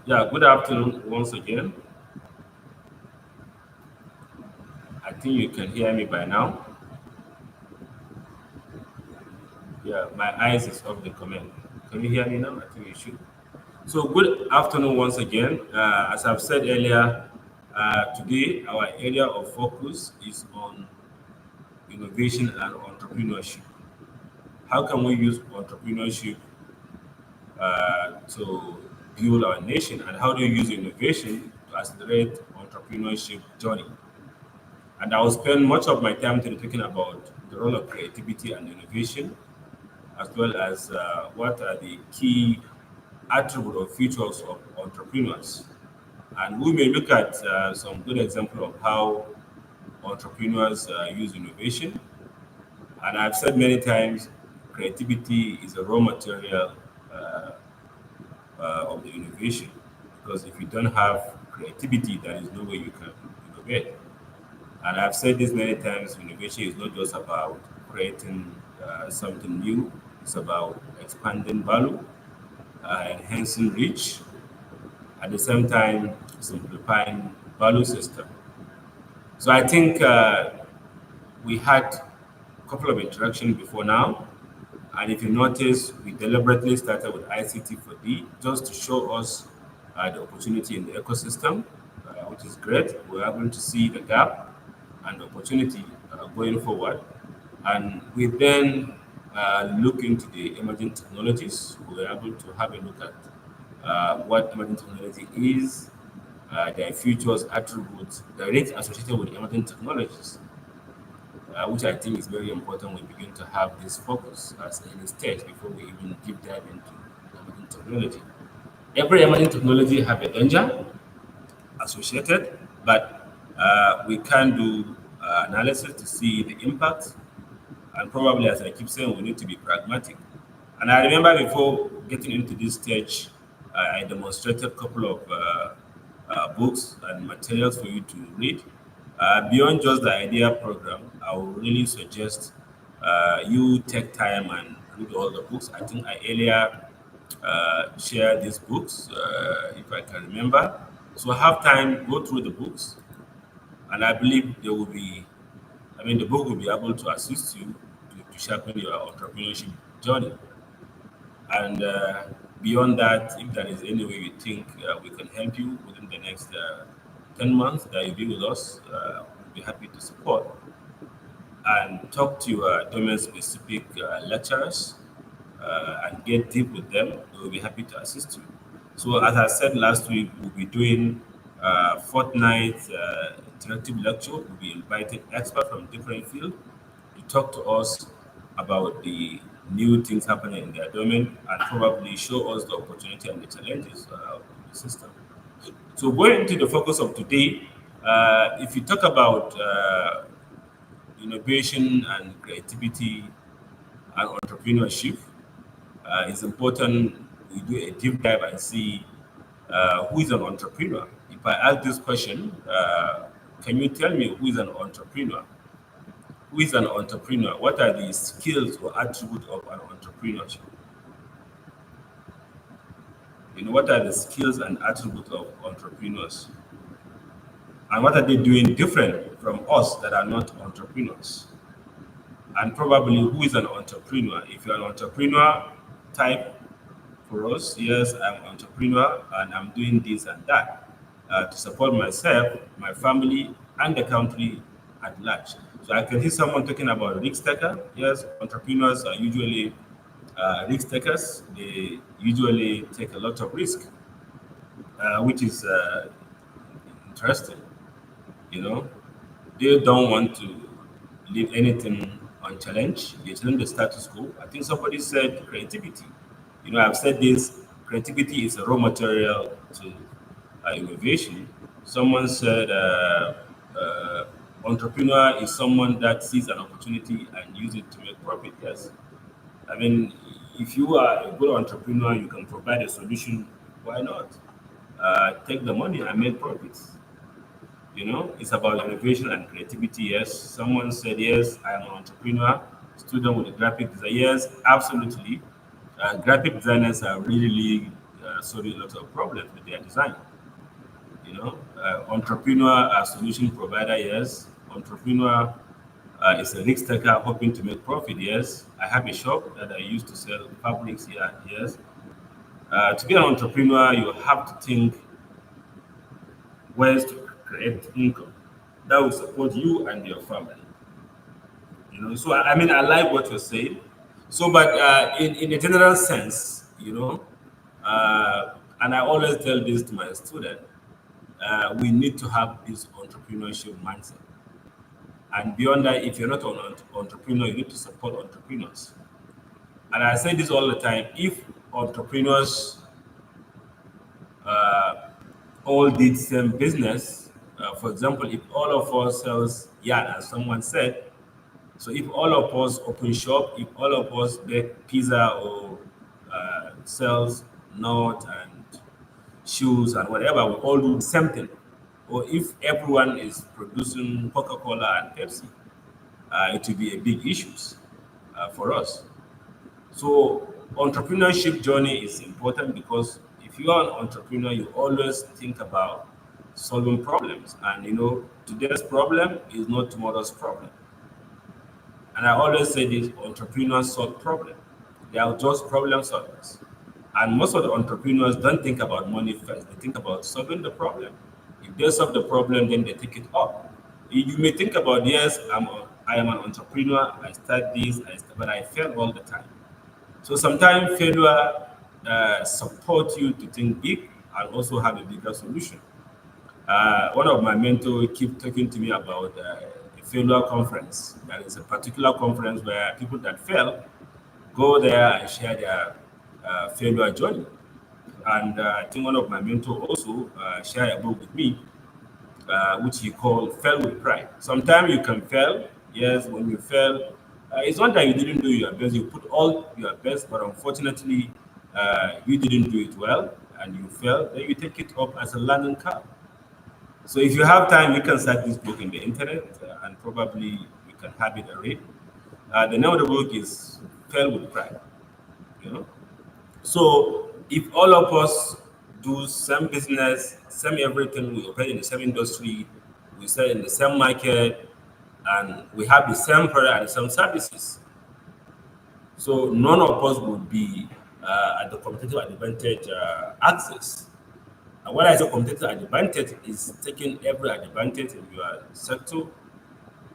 Yeah, good afternoon once again. I think you can hear me by now. Yeah, my eyes is off the comment. Can you hear me now? I think you should. So, good afternoon once again. As I've said earlier, today our area of focus is on innovation and entrepreneurship. How can we use entrepreneurship to build our nation, and how do you use innovation to accelerate entrepreneurship journey? And I will spend much of my time today talking about the role of creativity and innovation, as well as what are the key attributes or features of entrepreneurs. And we may look at some good example of how entrepreneurs use innovation. And I've said many times, creativity is a raw material uh, of the innovation. Because if you don't have creativity, there is no way you can innovate. And I've said this many times, innovation is not just about creating something new, it's about expanding value, enhancing reach, at the same time simplifying value system. So I think we had a couple of interactions before now. And if you notice, we deliberately started with ICT for D just to show us the opportunity in the ecosystem, which is great. We're able to see the gap and the opportunity going forward. And we then look into the emerging technologies. We're able to have a look at what emerging technology is, their features, attributes, the risks associated with emerging technologies, which I think is very important. We begin to have this focus as in a stage before we even deep dive into emerging technology. Every emerging technology have a danger associated, but we can do analysis to see the impact. And probably, as I keep saying, we need to be pragmatic. And I remember before getting into this stage, I demonstrated a couple of books and materials for you to read. Beyond just the idea program, I would really suggest you take time and read all the books. I think I earlier shared these books, if I can remember. So have time, go through the books, and I believe there will be, I mean, the book will be able to assist you to sharpen your entrepreneurship journey. And beyond that, if there is any way you think we can help you within the next 10 months that you'll be with us, we'll be happy to support and talk to your domain specific lecturers and get deep with them. We'll be happy to assist you. So, as I said last week, we'll be doing fortnight interactive lecture. We'll be inviting experts from different fields to talk to us about the new things happening in their domain and probably show us the opportunity and the challenges of the system. So going into the focus of today, if you talk about innovation and creativity and entrepreneurship, it's important we do a deep dive and see who is an entrepreneur. If I ask this question, can you tell me who is an entrepreneur? Who is an entrepreneur? What are the skills or attributes of an entrepreneurship? What are the skills and attributes of entrepreneurs? And what are they doing different from us that are not entrepreneurs? And probably who is an entrepreneur? If you're an entrepreneur, type for us, yes, I'm an entrepreneur and I'm doing this and that to support myself, my family, and the country at large. So I can hear someone talking about risk taker. Yes, entrepreneurs are usually risk takers. They usually take a lot of risk, which is interesting. You know, they don't want to leave anything unchallenged. They challenge the status quo. I think somebody said creativity. I've said this, creativity is a raw material to innovation. Someone said entrepreneur is someone that sees an opportunity and use it to make profit. Yes. I mean, if you are a good entrepreneur, you can provide a solution. Why not? Take the money and make profits. It's about innovation and creativity. Yes, someone said yes. I am an entrepreneur, student with a graphic design. Yes, absolutely. Graphic designers are really solving a lot of problems with their design. Entrepreneur, solution provider, yes. Entrepreneur is a risk taker hoping to make profit, yes. I have a shop that I used to sell fabrics here, yes. To be an entrepreneur, you have to think ways to create income that will support you and your family. So I mean, I like what you're saying. So, but in a general sense, and I always tell this to my students, we need to have this entrepreneurship mindset. And beyond that, if you're not an entrepreneur, you need to support entrepreneurs. And I say this all the time: if entrepreneurs all did same business, for example, if all of us sells yarn, as someone said, so if all of us open shop, if all of us bake pizza or sells nut and shoes and whatever, we all do the same thing. Or if everyone is producing Coca-Cola and Pepsi, it will be a big issue for us. So entrepreneurship journey is important because if you are an entrepreneur, you always think about solving problems. And today's problem is not tomorrow's problem. And I always say this: entrepreneurs solve problems. They are just problem solvers. And most of the entrepreneurs don't think about money first. They think about solving the problem. If they solve the problem, then they take it up. You may think about, yes, I am an entrepreneur. I start this, but I fail all the time. So sometimes failure supports you to think big and also have a bigger solution. One of my mentors keep talking to me about a failure conference. That is a particular conference where people that fail go there and share their failure journey. And I think one of my mentors also shared a book with me, which he called "Fail with Pride." Sometimes you can fail. Yes, when you fail, it's not that you didn't do your best. You put all your best, but unfortunately, you didn't do it well, and you fail. Then you take it up as a learning curve. So if you have time, you can search this book in the internet, and probably you can have it read. The name of the book is "Fail with Pride." You know. So if all of us do same business, same everything, we operate in the same industry, we sell in the same market, and we have the same product and the same services, so none of us would be at the competitive advantage access. And when I say competitive advantage, is taking every advantage in your sector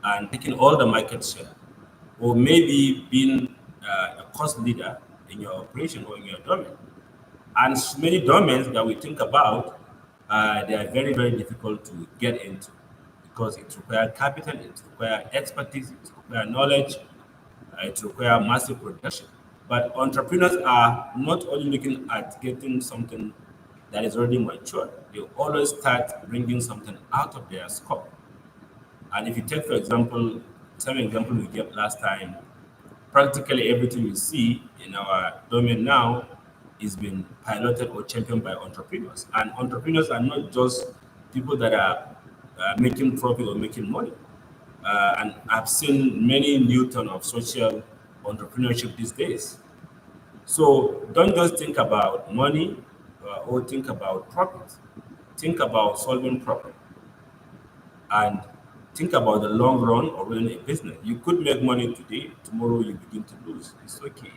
and taking all the market share, or maybe being a cost leader in your operation or in your domain. And many domains that we think about, they are very, very difficult to get into because it requires capital, it requires expertise, it requires knowledge, it requires massive production. But entrepreneurs are not only looking at getting something that is already mature, they always start bringing something out of their scope. And if you take, for example, some example we gave last time, practically everything you see in our domain now is being piloted or championed by entrepreneurs. And entrepreneurs are not just people that are making profit or making money. And I've seen many Newton of social entrepreneurship these days. So don't just think about money or think about profit. Think about solving problem and think about the long run or running a business. You could make money today, tomorrow you begin to lose. It's okay.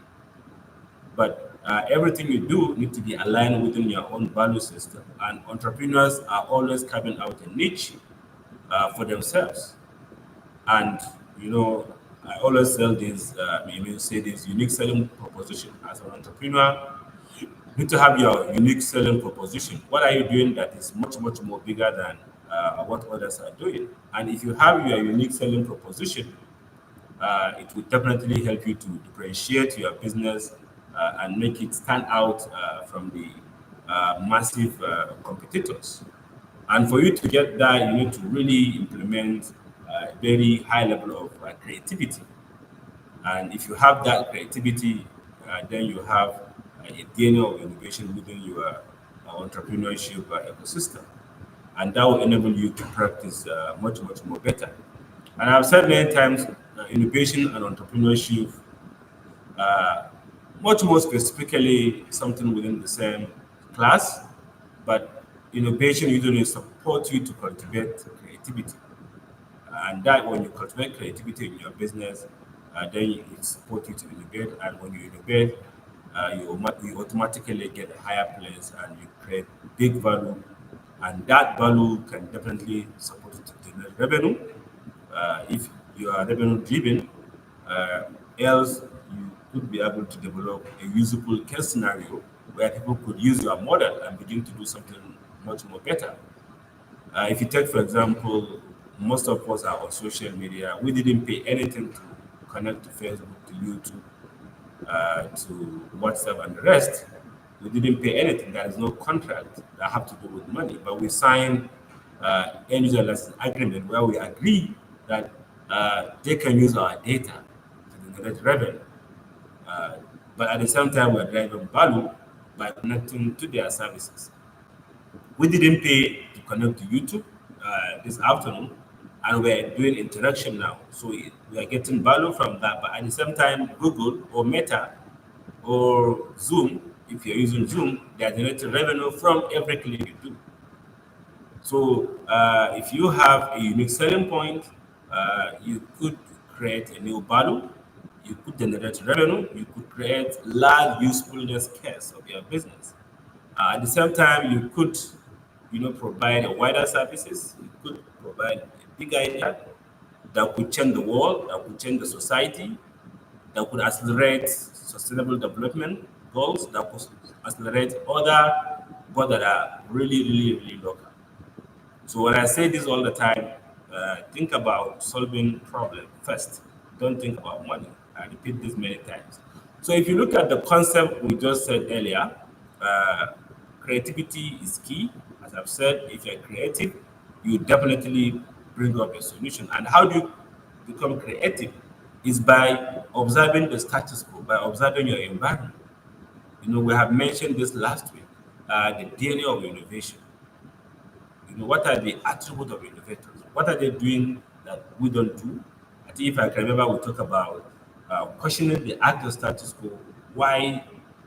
But everything you do need to be aligned within your own value system. And entrepreneurs are always carving out a niche for themselves. And I always sell this, say this unique selling proposition. As an entrepreneur, you need to have your unique selling proposition. What are you doing that is much, much more bigger than what others are doing? And if you have your unique selling proposition, it will definitely help you to differentiate your business and make it stand out from the massive competitors. And for you to get that, you need to really implement a very high level of creativity. And if you have that creativity, then you have a DNA of innovation within your entrepreneurship ecosystem. And that will enable you to practice much, much more better. And I've said many times, innovation and entrepreneurship, much more specifically, something within the same class, but innovation usually supports you to cultivate creativity. And that when you cultivate creativity in your business, then it supports you to innovate. And when you innovate, you automatically get a higher place and you create big value. And that value can definitely support you to generate revenue if you are revenue driven. Uh, Else, you could be able to develop a usable case scenario where people could use your model and begin to do something much more better. If you take, for example, most of us are on social media. We didn't pay anything to connect to Facebook, to YouTube, to WhatsApp, and the rest. We didn't pay anything. There is no contract that have to do with money. But we signed end user license agreement where we agree that they can use our data to generate revenue. Uh, but at the same time, we're driving value by connecting to their services. We didn't pay to connect to YouTube this afternoon, and we're doing interaction now. So we are getting value from that. But at the same time, Google or Meta or Zoom, if you're using Zoom, they are generating revenue from every click you do. So if you have a unique selling point, you could create a new value, you could generate revenue, you could create large usefulness case of your business. At the same time, you could, provide a wider services. You could provide a big idea that could change the world, that could change the society, that could accelerate sustainable development goals, that could accelerate other goals that are really, really, really local. So when I say this all the time, think about solving problem first. Don't think about money. I repeat this many times. So if you look at the concept we just said earlier, uh, creativity is key. As I've said, if you're creative, you definitely bring up a solution. And how do you become creative? Is by observing the status quo, by observing your environment. We have mentioned this last week, the DNA of innovation. What are the attributes of innovators? What are they doing that we don't do? I think if I can remember, we talk about questioning the actual status quo. Why,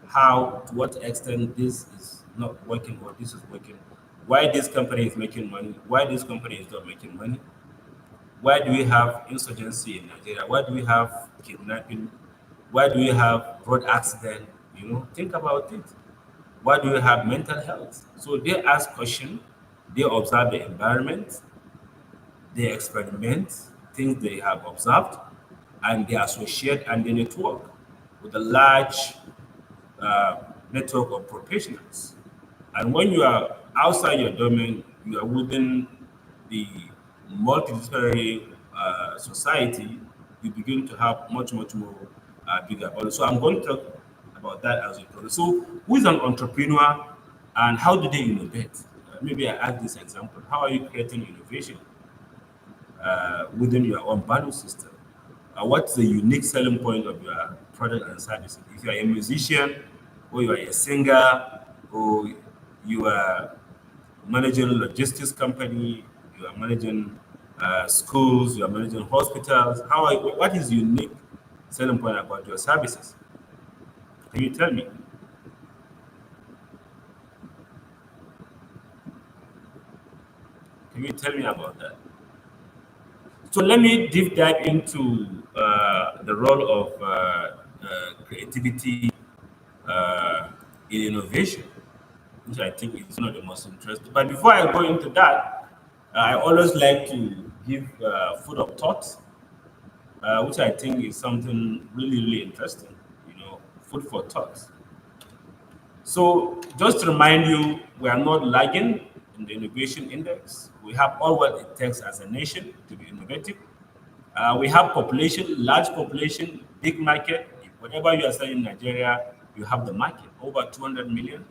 how, to what extent this is not working or this is working. Why this company is making money? Why this company is not making money? Why do we have insurgency in Nigeria? Why do we have kidnapping? Why do we have road accident? Think about it. Why do we have mental health? So they ask questions, they observe the environment, they experiment things they have observed, and they associate and they network with a large uh, network of professionals. And when you are outside your domain, you are within the multidisciplinary society, you begin to have much, much more bigger value. So I'm going to talk about that as we go. So who is an entrepreneur and how do they innovate? Maybe I ask this example. How are you creating innovation within your own value system? What's the unique selling point of your product and services? If you are a musician, or you are a singer, or you are managing logistics company, you are managing schools, you are managing hospitals. What is unique selling point about your services? Can you tell me? Can you tell me about that? So let me deep dive into the role of creativity uh, in innovation, which I think is one of the most interesting. But before I go into that, I always like to give food of thought, which I think is something really, really interesting. Food for thought. So just to remind you, we are not lagging in the innovation index. We have all what it takes as a nation to be innovative. We have population, large population, big market. Whatever you are selling in Nigeria, you have the market. Over 200 million,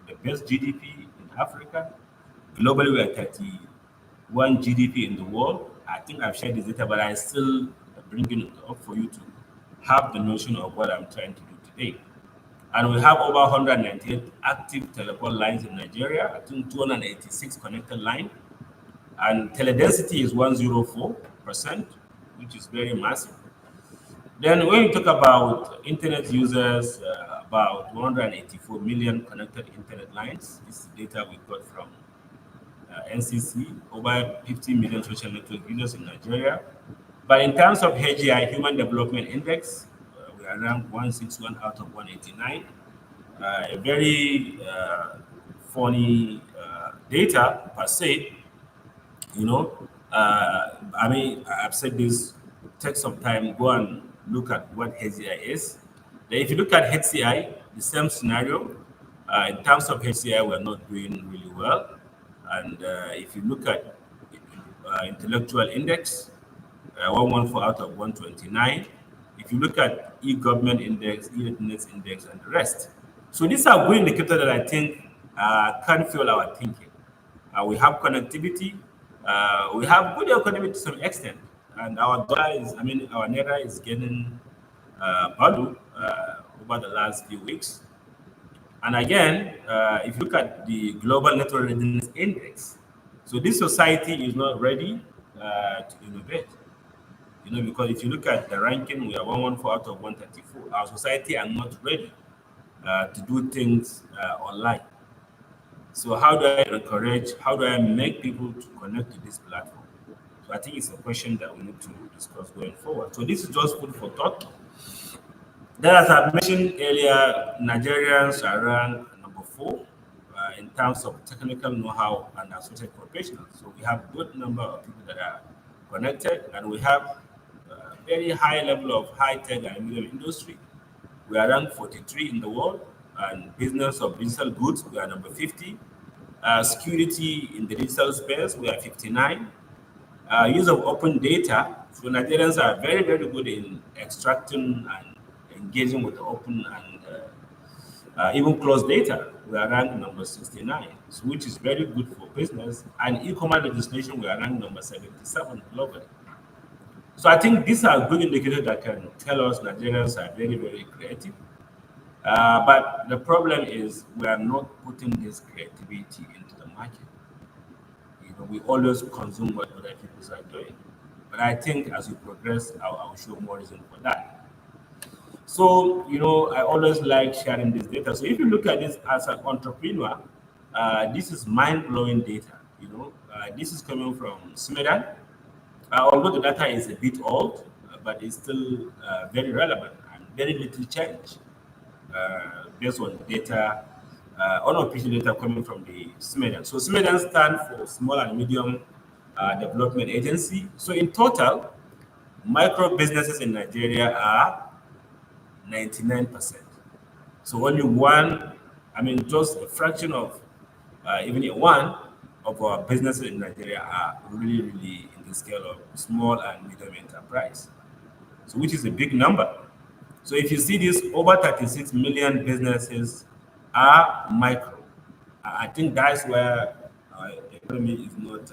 the best GDP in Africa. Globally, we are 31 GDP in the world. I think I've shared this data, but I still bringing it up for you to have the notion of what I'm trying to do today. And we have over 198 active telecom lines in Nigeria. I think 286 connected lines. And teledensity is 104%, which is very massive. Then when you talk about internet users, about 184 million connected internet lines. This is data we got from NCC, over 50 million social network users in Nigeria. But in terms of HGI, Human Development Index, we are ranked 161 out of 189. A very funny data per se, you know. I mean, I've said this, take some time, go and look at what HCI is. Then if you look at HCI, the same scenario. In terms of HCI, we're not doing really well. And if you look at intellectual index, 114 out of 129. If you look at e-government index, e-readiness index, and the rest. So these are good indicators that I think can fuel our thinking. We have connectivity. We have good economy to some extent, and our dollar is, I mean, our naira is getting value over the last few weeks. And again, if you look at the Global Network Readiness Index, so this society is not ready to innovate. You know, because if you look at the ranking, we are 114 out of 134. Our society are not ready to do things online. So how do I encourage, how do I make people to connect to this platform? So I think it's a question that we need to discuss going forward. So this is just food for thought. Then, as I mentioned earlier, Nigerians are ranked number 4 in terms of technical know-how and associate professionals. So we have good number of people that are connected, and we have very high level of high-tech and medium industry. We are ranked 43 in the world, and business of digital goods, we are number 50. Security in the digital space, we are 59. Use of open data, so Nigerians are very, very good in extracting and engaging with the open and even closed data. We are ranked number 69, so which is very good for business. And e-commerce legislation, we are ranked number 77 globally. So I think these are good indicators that can tell us Nigerians are very, very creative. But the problem is we are not putting this creativity into the market. You know, we always consume what other people are doing. But I think as we progress, I'll show more reason for that. So, you know, I always like sharing this data. So if you look at this as an entrepreneur, this is mind-blowing data. You know, this is coming from Smedan. Although the data is a bit old, but it's still very relevant and very little change based on data, unofficial data coming from the SMEDAN. So SMEDAN stands for Small and Medium Development Agency. So in total, micro businesses in Nigeria are 99%. So only one, I mean, just a fraction of, even a one of our businesses in Nigeria are really, really in the scale of small and medium enterprise. So which is a big number. So if you see this, over 36 million businesses are micro. I think that's where our economy is not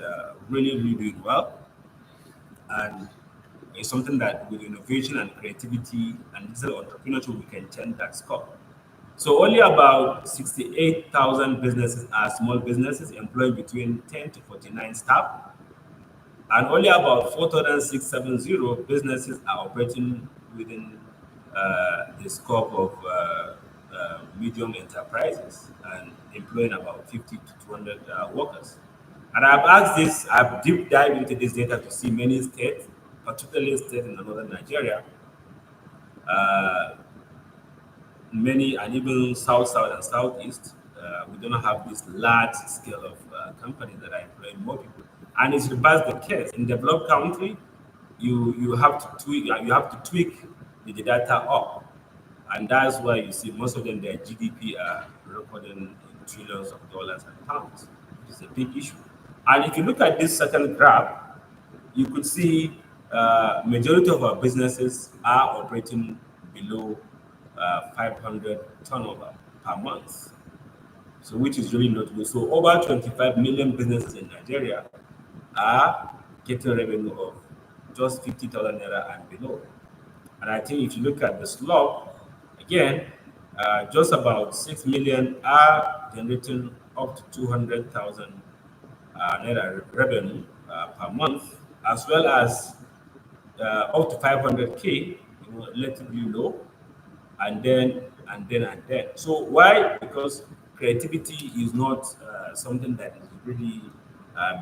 really, really doing well. And it's something that with innovation and creativity and digital entrepreneurship, we can change that score. So only about 68,000 businesses are small businesses employing between 10 to 49 staff. And only about 4,670 businesses are operating within the scope of medium enterprises and employing about 50 to 200 workers. And I've asked this, I've deep dived into this data to see many states, particularly states in northern Nigeria, uh, many, and even south and southeast, we don't have this large scale of companies that are employing more people. And it's reversed the case in developed country. You have to tweak the data up, and that's why you see most of them their GDP are recording in trillions of dollars and pounds, which is a big issue. And if you look at this second graph, you could see majority of our businesses are operating below 500 turnover per month. So which is really not good. So over 25 million businesses in Nigeria are getting revenue of just 50,000 naira and below. And I think if you look at the slope, again, just about 6 million are generating up to 200,000 naira revenue per month, as well as up to 500K, relatively low. and then. So why? Because creativity is not something that is really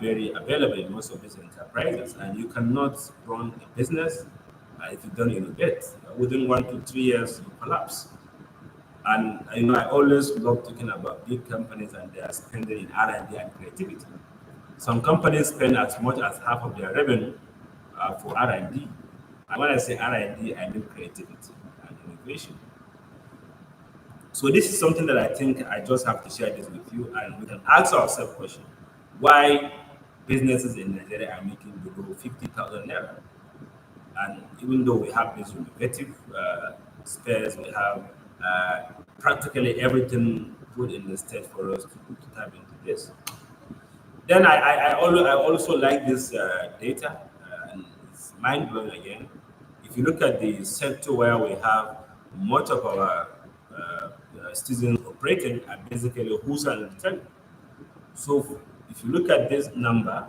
very available in most of these enterprises, and you cannot run a business if you don't innovate. Within 1 to 3 years, you collapse. And I always love talking about big companies and their spending in R&D and creativity. Some companies spend as much as half of their revenue for R&D. And when I say R&D, I mean creativity and innovation. So this is something that I think I just have to share this with you, and we can ask ourselves question: why businesses in Nigeria are making below 50,000 naira? And even though we have this innovative space, we have uh, practically everything put in the state for us to tap into this. Then I also like this data, and it's mind blowing again. If you look at the sector where we have much of our citizens operating, are basically wholesale and retail. So if you look at this number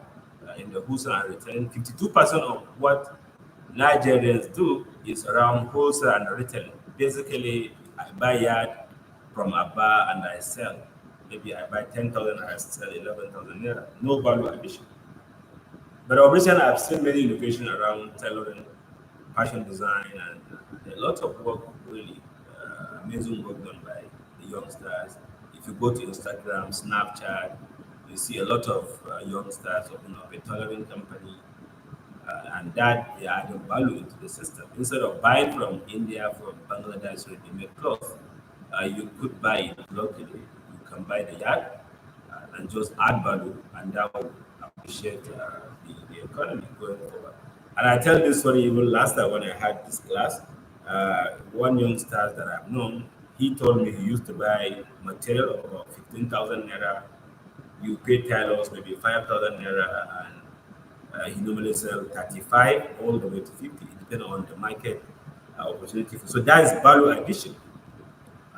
in the wholesale and retail, 52% of what Nigerians do is around wholesale and retail. Basically, I buy yard from a bar and I sell. Maybe I buy 10,000 and I sell 11,000 naira. No value addition. But of recent, I've seen many innovation around tailoring, fashion design, and a lot of work, really amazing work done by the youngsters. If you go to Instagram, Snapchat, you see a lot of youngsters open up a tailoring company, and that they add value into the system. Instead of buying from India, from Bangladesh, ready-made clothes, you could buy it locally. You can buy the yard and just add value, and that will appreciate the economy going forward. And I tell this story even last time when I had this class. One youngster that I've known, he told me he used to buy material of about 15,000 naira. You pay tailors maybe 5,000 naira, and he normally sell 35 all the way to 50, depending on the market opportunity. So that is value addition.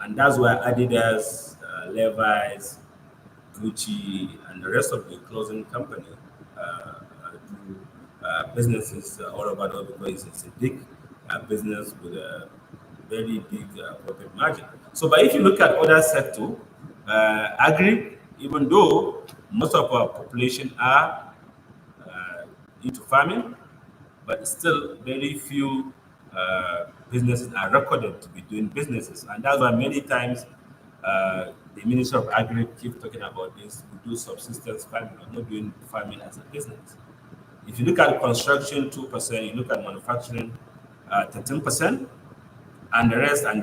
And that's why Adidas, Levi's, Gucci, and the rest of the clothing company do businesses all over the world, because it's a big business with a very big profit margin. So, but if you look at other sector, agri, even though most of our population are into farming, but still very few businesses are recorded to be doing businesses. And that's why many times the Minister of Agri keeps talking about this. We do subsistence farming, we're not doing farming as a business. If you look at construction, 2%, you look at manufacturing, 13%, and the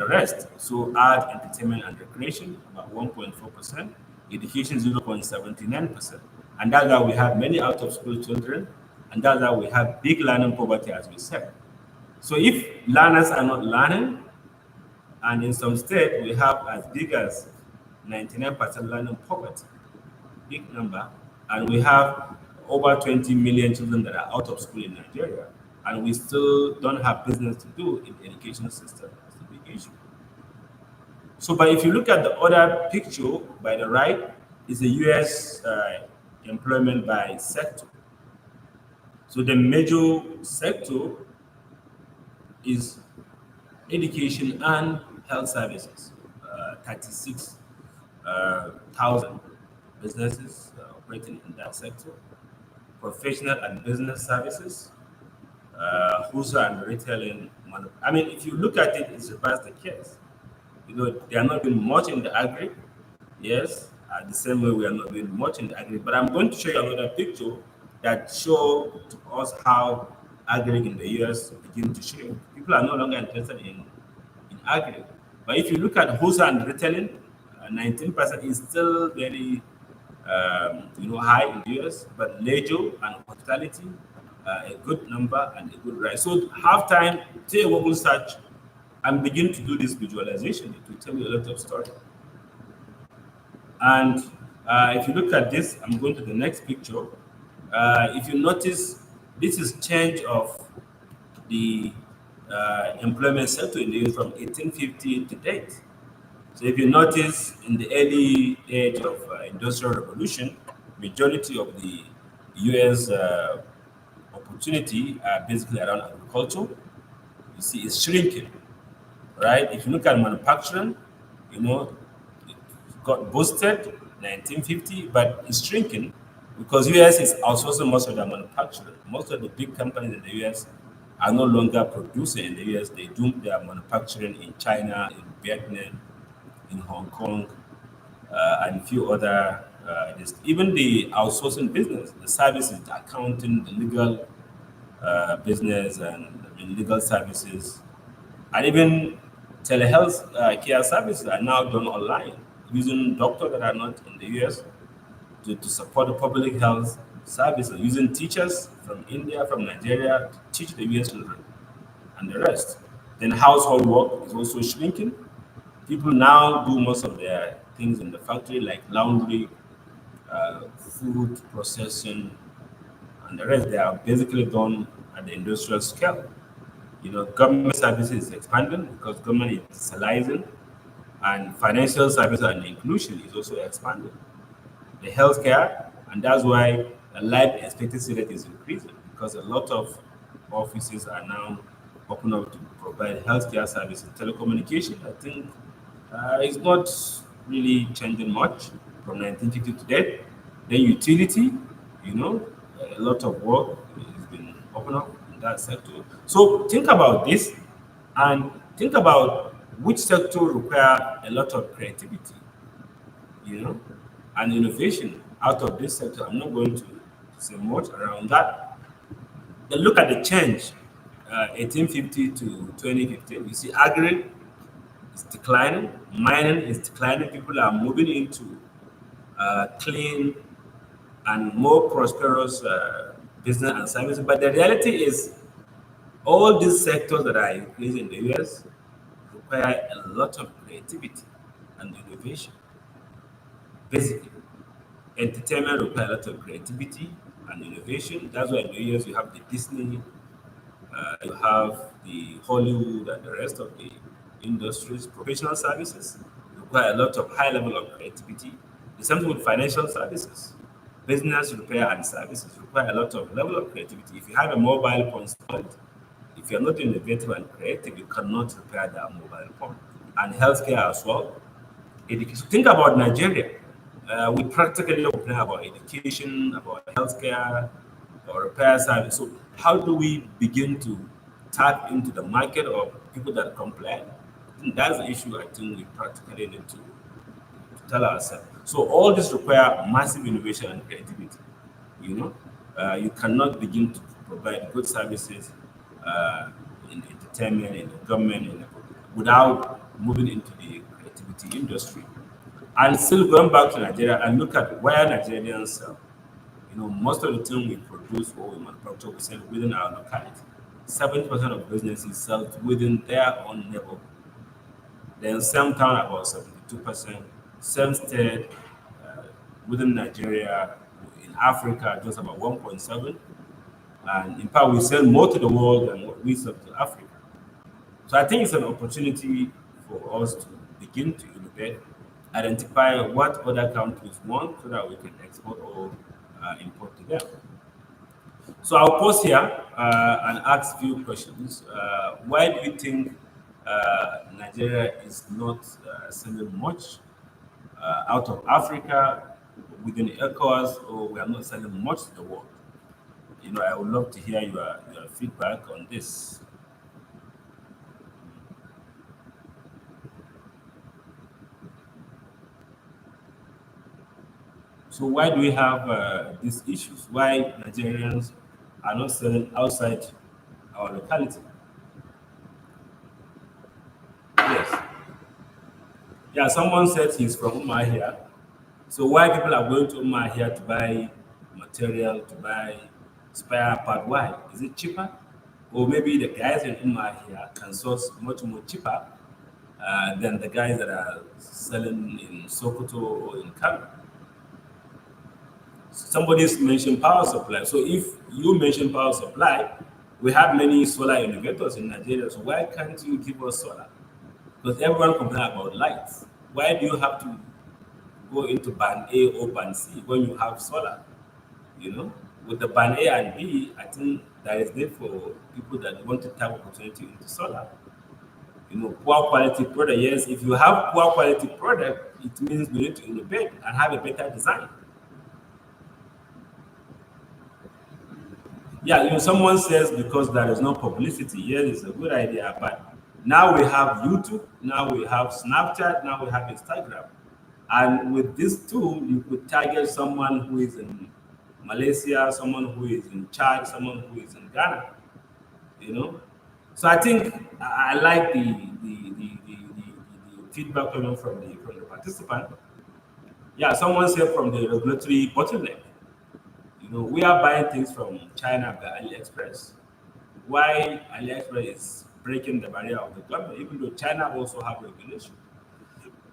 rest. So art, entertainment, and recreation, about 1.4%, education, 0.79%. And that's why we have many out of school children, and that's why we have big learning poverty, as we said. So if learners are not learning, and in some states we have as big as 99% learning poverty, big number, and we have over 20 million children that are out of school in Nigeria, and we still don't have business to do in the education system. That's the big issue. So, but if you look at the other picture by the right, is the U.S. Employment by sector. So the major sector is education and health services. 36,000 businesses operating in that sector. Professional and business services, wholesale and retailing. I mean, if you look at it, it's reverse the case. They are not doing much in the agri. Yes, the same way we are not doing much in the agri. But I'm going to show you another picture that show to us how agri in the US begin to shrink. People are no longer interested in agri. But if you look at wholesale and retailing, 19% is still very high in the US, but leisure and hospitality, a good number and a good rise. So halftime, take a Google search and begin to do this visualization. It will tell you a lot of story. And if you look at this, I'm going to the next picture. If you notice, this is change of the employment sector in the US from 1850 to date. So if you notice, in the early age of industrial revolution, majority of the U.S. Opportunity are basically around agriculture. You see, it's shrinking, right? If you look at manufacturing, you know, it got boosted 1950, but it's shrinking because US is outsourcing most of their manufacturing. Most of the big companies in the US are no longer producing in the US. They do their manufacturing in China, in Vietnam, in Hong Kong, and a few other. Even the outsourcing business, the services, the accounting, the legal business, and legal services, and even telehealth care services are now done online using doctors that are not in the US to support the public health services, using teachers from India, from Nigeria to teach the US children and the rest. Then household work is also shrinking. People now do most of their things in the factory, like laundry, food processing, and the rest. They are basically done at the industrial scale. Government services is expanding because government is digitalizing, and financial services and inclusion is also expanding. The healthcare, and that's why the life expectancy rate is increasing because a lot of offices are now open up to provide healthcare services. Telecommunication, I think, is not really changing much from 1950 to date. Then utility, you know, a lot of work has been opened up in that sector. So think about this and think about which sector require a lot of creativity, you know, and innovation out of this sector. I'm not going to say much around that. Then look at the change, 1850 to 2015. You see, agri is declining, mining is declining. People are moving into clean and more prosperous business and services. But the reality is, all these sectors that are increasing in the US require a lot of creativity and innovation. Basically, entertainment requires a lot of creativity and innovation. That's why in the US you have the Disney, you have the Hollywood, and the rest of the industries. Professional services require a lot of high level of creativity. The same thing with financial services. Business repair and services require a lot of level of creativity. If you have a mobile phone spoiled, if you're not innovative and creative, you cannot repair that mobile phone. And healthcare as well. Education. Think about Nigeria. We practically complain about education, about healthcare, or repair service. So how do we begin to tap into the market of people that complain? I think that's the issue I think we practically need to tell ourselves. So all this require massive innovation and creativity. You know, you cannot begin to provide good services in entertainment, in the government, without moving into the creativity industry. And still going back to Nigeria and look at where Nigerians sell. Most of the things we produce or we manufacture, we sell within our locality. 70% of businesses sell within their own neighborhood. Then same town about 72%, same state within Nigeria, in Africa just about 1.7. And in fact, we sell more to the world than what we sell to Africa. So I think it's an opportunity for us to begin to innovate, identify what other countries want so that we can export or import to them. So I'll pause here and ask a few questions. Why do you think Nigeria is not selling much out of Africa within ECOWAS, or we are not selling much to the world? I would love to hear your feedback on this. So why do we have these issues? Why Nigerians are not selling outside our locality? Yes. Yeah, someone said he's from Umahia. So why people are going to Umahia to buy material, to buy spare part? Why? Is it cheaper? Or maybe the guys in Umahia can source much more cheaper than the guys that are selling in Sokoto or in Kano. Somebody's mentioned power supply. So if you mention power supply, we have many solar innovators in Nigeria. So why can't you give us solar? Because everyone complains about lights. Why do you have to go into band A or band C when you have solar? With the band A and B, I think that is there for people that want to tap opportunity into solar. Poor quality product. Yes, if you have poor quality product, it means we need to innovate and have a better design. Yeah, someone says because there is no publicity. Yes, it's a good idea, but now we have YouTube, now we have Snapchat, now we have Instagram, and with this tool, you could target someone who is in Malaysia, someone who is in Chad, someone who is in Ghana. You know, so I think I like the feedback coming from the participant. Yeah, someone said from the regulatory bottleneck. We are buying things from China by AliExpress. Why AliExpress is breaking the barrier of the government, even though China also have regulation.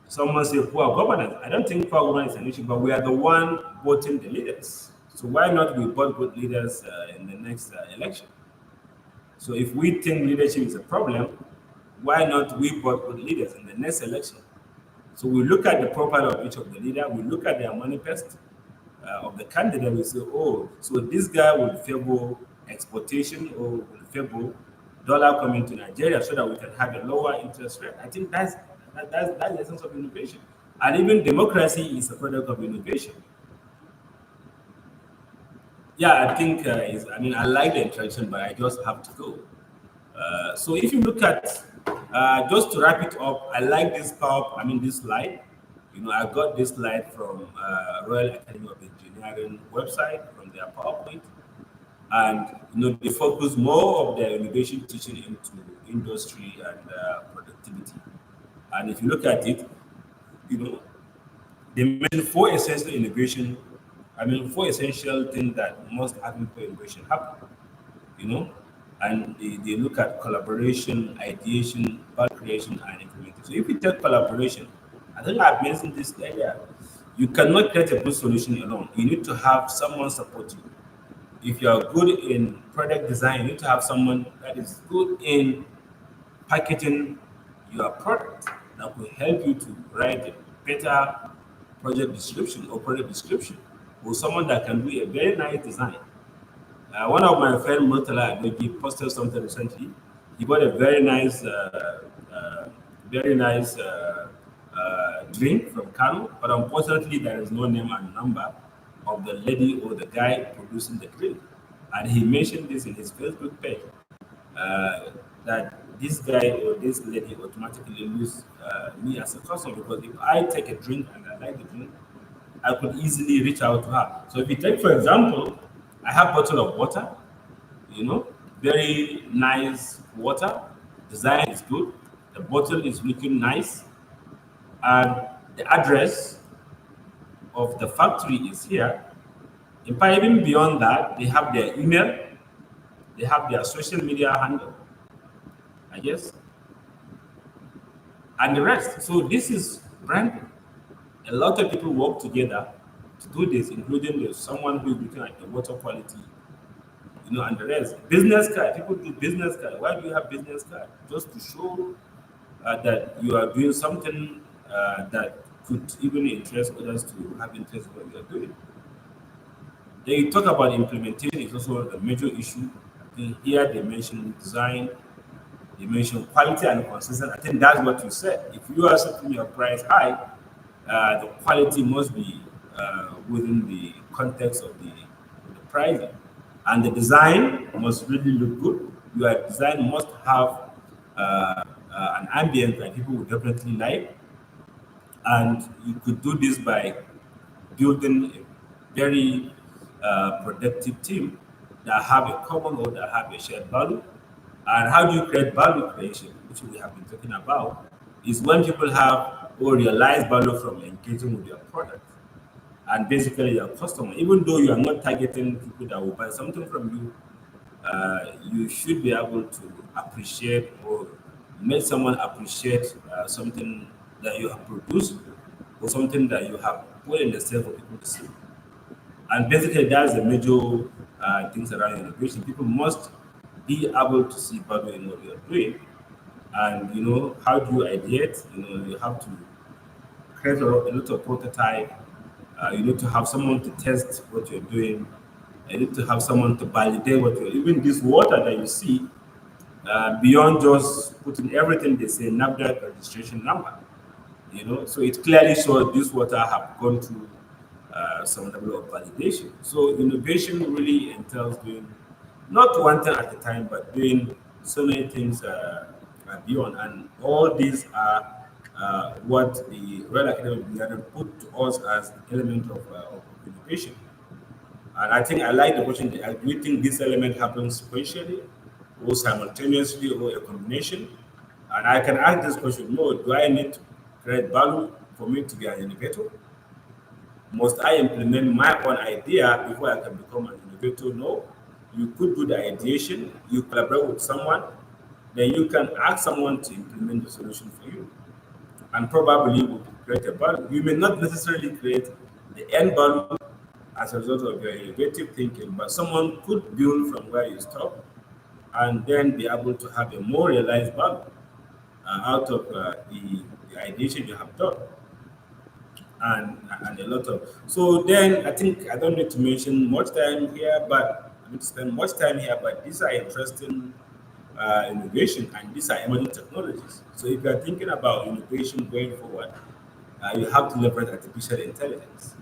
Someone say poor governance. I don't think poor governance is an issue, but we are the one voting the leaders. So why not we vote good leaders in the next election? So if we think leadership is a problem, why not we vote good leaders in the next election? So we look at the profile of each of the leader, we look at their manifest of the candidate, we say, oh, so this guy will favor exportation or will favor dollar coming to Nigeria so that we can have a lower interest rate. I think that's the essence of innovation. And even democracy is a product of innovation. Yeah, I think, I like the interaction, but I just have to go. So if you look at, just to wrap it up, I like this slide. I got this slide from Royal Academy of Engineering website from their PowerPoint. And, they focus more of their innovation teaching into industry and productivity. And if you look at it, they mention four essential things that must happen for innovation happen. you know, and they look at collaboration, ideation, value creation, and implementation. So if you take collaboration, I think I've mentioned this earlier, you cannot create a good solution alone. You need to have someone support you. If you are good in product design, you need to have someone that is good in packaging your product that will help you to write a better project description or product description, or someone that can do a very nice design. One of my friend Murtala he posted something recently. He bought a very nice drink from Kano, but unfortunately there is no name and number of the lady or the guy producing the drink. And he mentioned this in his Facebook page that this guy or this lady automatically lose me as a customer, because if I take a drink and I like the drink, I could easily reach out to her. So if you take, for example, I have bottle of water, very nice water. Design is good. The bottle is looking nice, and the address of the factory is here. In fact, even beyond that, they have their email, they have their social media handle, I guess, and the rest. So this is branding. A lot of people work together to do this, including someone who is looking at the water quality, and the rest. Business card, people do business card. Why do you have business card? Just to show that you are doing something that could even interest others to have interest in what you are doing. Then you talk about implementation is also a major issue. I think here they mention design, they mention quality and consistency. I think that's what you said. If you are setting your price high, the quality must be within the context of the pricing, and the design must really look good. Your design must have an ambience that people would definitely like, and you could do this by building a very productive team that have a common goal, that have a shared value. And how do you create value creation, which we have been talking about, is when people have or realize value from engaging with your product and basically your customer. Even though you are not targeting people that will buy something from you, you should be able to appreciate or make someone appreciate something that you have produced or something that you have put in the sale for people to see. And basically, that's the major things around innovation. People must be able to see value in what you're doing. And how do you ideate? You have to create a lot of prototype. You need to have someone to test what you're doing. You need to have someone to validate what you're. Even this water that you see, beyond just putting everything they say NAFDAC registration number. So it clearly shows this water have gone through some level of validation. So innovation really entails doing not one thing at a time, but doing so many things beyond. And all these are what the Royal Academy of Engineering put to us as the element of innovation. And I think I like the question. Do you think this element happens sequentially or simultaneously or a combination? And I can ask this question more: do I need to create value for me to be an innovator? Must I implement my own idea before I can become an innovator? No. You could do the ideation, you collaborate with someone, then you can ask someone to implement the solution for you. And probably will create a value. You may not necessarily create the end value as a result of your innovative thinking, but someone could build from where you stop and then be able to have a more realized value out of the ideation you have done. And a lot of so then I think I don't need to mention much time here, but I need to spend much time here. But these are interesting innovation and these are emerging technologies. So if you are thinking about innovation going forward, you have to leverage artificial intelligence.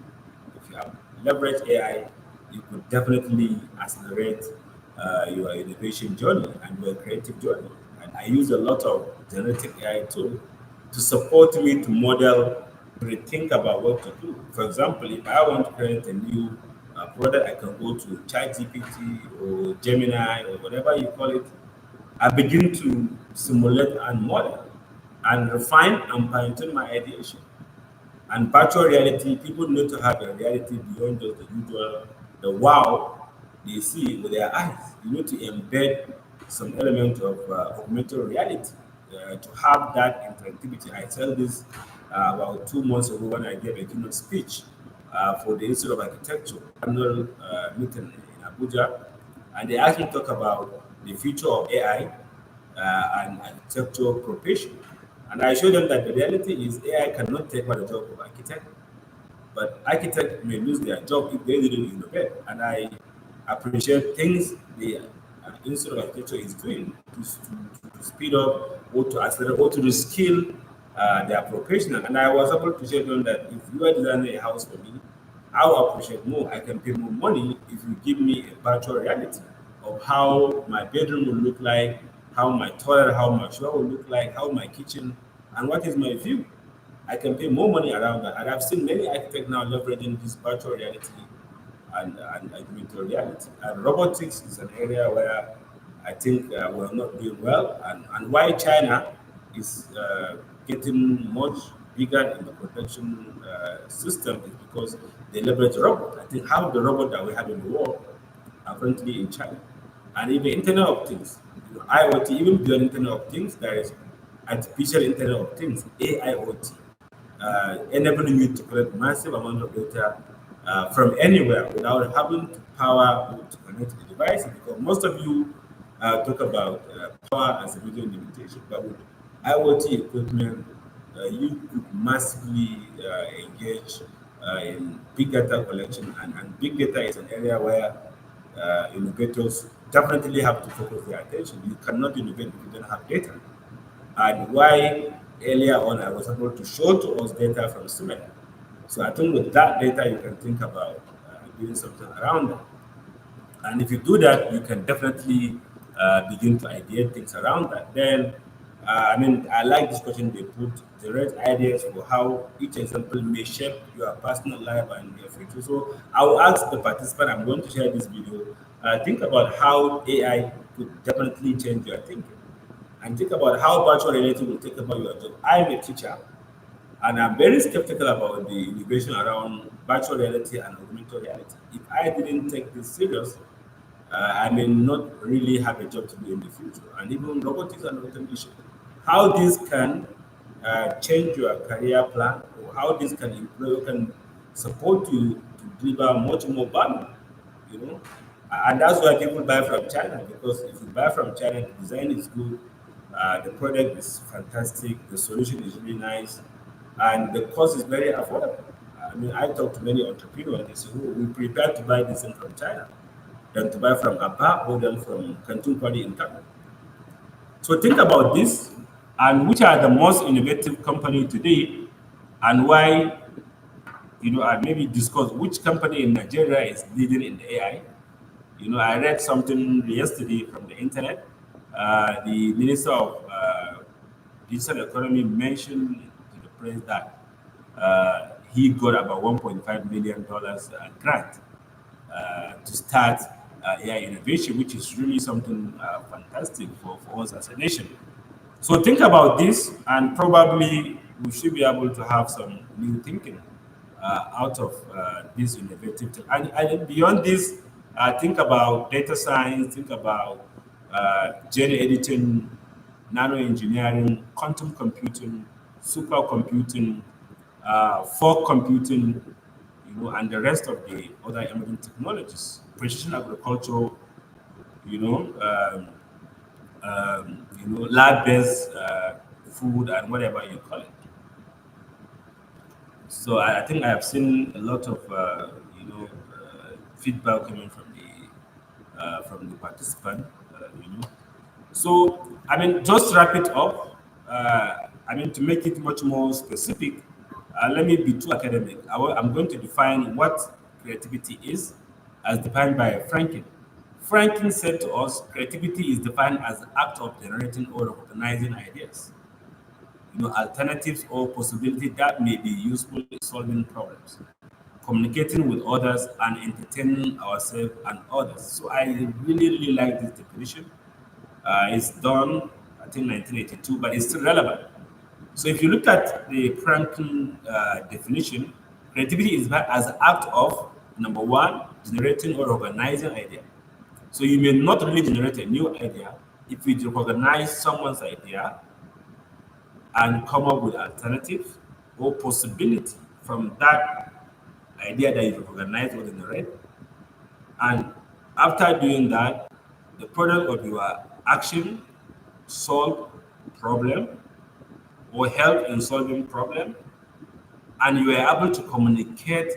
If you have leverage AI, you could definitely accelerate your innovation journey and your creative journey. And I use a lot of generative AI tool to support me to model, to rethink about what to do. For example, if I want to create a new product, I can go to ChatGPT or Gemini or whatever you call it. I begin to simulate and model and refine and fine-tune my ideation. And virtual reality, people need to have a reality beyond just the usual, the wow they see with their eyes. You need to embed some element of augmented reality to have that interactivity. I said this about 2 months ago when I gave a keynote speech for the Institute of Architecture annual meeting in Abuja, and they asked me to talk about the future of AI and architectural profession. And I showed them that the reality is AI cannot take over the job of architect, but architects may lose their job if they didn't innovate. And I appreciate things the Institute of Architecture is doing to speed up or to accelerate or to reskill their professional. And I was able to show them that if you are designing a house for me, I will appreciate more. I can pay more money if you give me a virtual reality of how my bedroom will look like, how my toilet, how my shower will look like, how my kitchen, and what is my view. I can pay more money around that. And I've seen many architects now leveraging this virtual reality and augmented reality. And robotics is an area where I think we're not doing well. And why China is getting much bigger in the production system is because they leverage robot. I think half of the robot that we have in the world are currently in China. And even Internet of Things, IoT, even beyond Internet of Things, there is artificial Internet of Things, AIoT, enabling you to collect massive amount of data from anywhere without having to power to connect to the device. Because most of you talk about power as a major limitation, but with IoT equipment, you could massively engage in big data collection, and big data is an area where innovators definitely have to focus their attention. You cannot innovate if you don't have data. And why earlier on I was able to show to us data from Summit. So I think with that data, you can think about doing something around that. And if you do that, you can definitely begin to ideate things around that. Then, I like this question they put, generate ideas for how each example may shape your personal life and your future. So I will ask the participant, I'm going to share this video, think about how AI could definitely change your thinking. And think about how virtual reality will take over your job. I'm a teacher, and I'm very skeptical about the innovation around virtual reality and augmented reality. If I didn't take this serious, I may not really have a job to do in the future. And even robotics and automation, how this can change your career plan, or how this can improve, can support you to deliver much more value, you know. And that's why people buy from China, because if you buy from China, the design is good, the product is fantastic, the solution is really nice, and the cost is very affordable. I talk to many entrepreneurs, they say, oh, we prepare to buy this thing from China than to buy from Abba or than from Canton Quali in Canada. So think about this and which are the most innovative company today and why, and maybe discuss which company in Nigeria is leading in the AI. I read something yesterday from the internet. The Minister of Digital Economy mentioned to the press that he got about $1.5 million grant to start AI innovation, which is really something fantastic for us as a nation. So think about this, and probably we should be able to have some new thinking out of this innovative. And beyond this, think about data science, think about gene editing, nano engineering, quantum computing, supercomputing, fog computing, and the rest of the other emerging technologies, precision agriculture, you know, um, lab-based food and whatever you call it. So I think I have seen a lot of feedback coming from the participant. So I mean, just to wrap it up. I mean, to make it much more specific, let me be too academic. I'm going to define what creativity is, as defined by Franklin. Franklin said to us, creativity is defined as the act of generating or recognizing ideas, alternatives or possibilities that may be useful in solving problems, communicating with others, and entertaining ourselves and others. So I really, really like this definition. It's done, I think, 1982, but it's still relevant. So if you look at the Franklin definition, creativity is as an act of number one, generating or organizing idea. So you may not really generate a new idea if you recognize someone's idea and come up with alternatives or possibility from that idea that you recognize or generate. And after doing that, the product of your action solve problem or help in solving problem, and you are able to communicate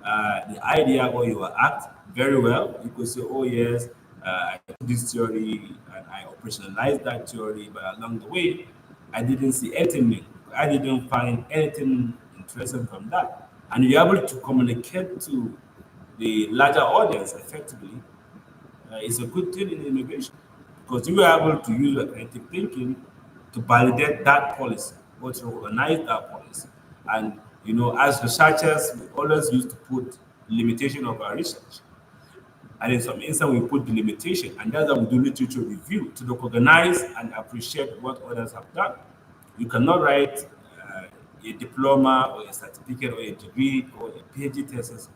the idea or your act very well. You could say, oh yes, I took this theory and I operationalized that theory, but along the way, I didn't see anything new. I didn't find anything interesting from that. And you're able to communicate to the larger audience effectively. It's a good thing in innovation because you are able to use your creative thinking to validate that policy or to organize that policy. And as researchers, we always used to put limitation of our research. And in some instance, we put the limitation, and that's how we do literature review to recognize and appreciate what others have done. You cannot write a diploma or a certificate or a degree or a PhD thesis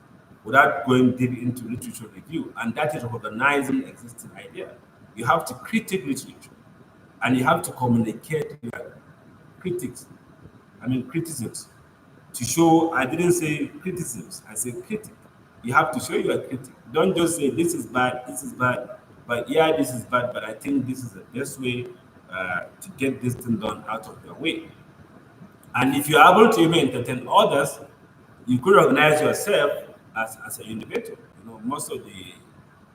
without going deep into literature review, and that is recognizing existing idea. You have to critique literature, and you have to communicate with your critics. I mean criticisms to show. I didn't say criticisms. I said critic. You have to show you a critic. Don't just say this is bad, this is bad, but yeah, this is bad, but I think this is the best way to get this thing done out of your way. And if you're able to even entertain others, you could recognize yourself as an innovator. Most of the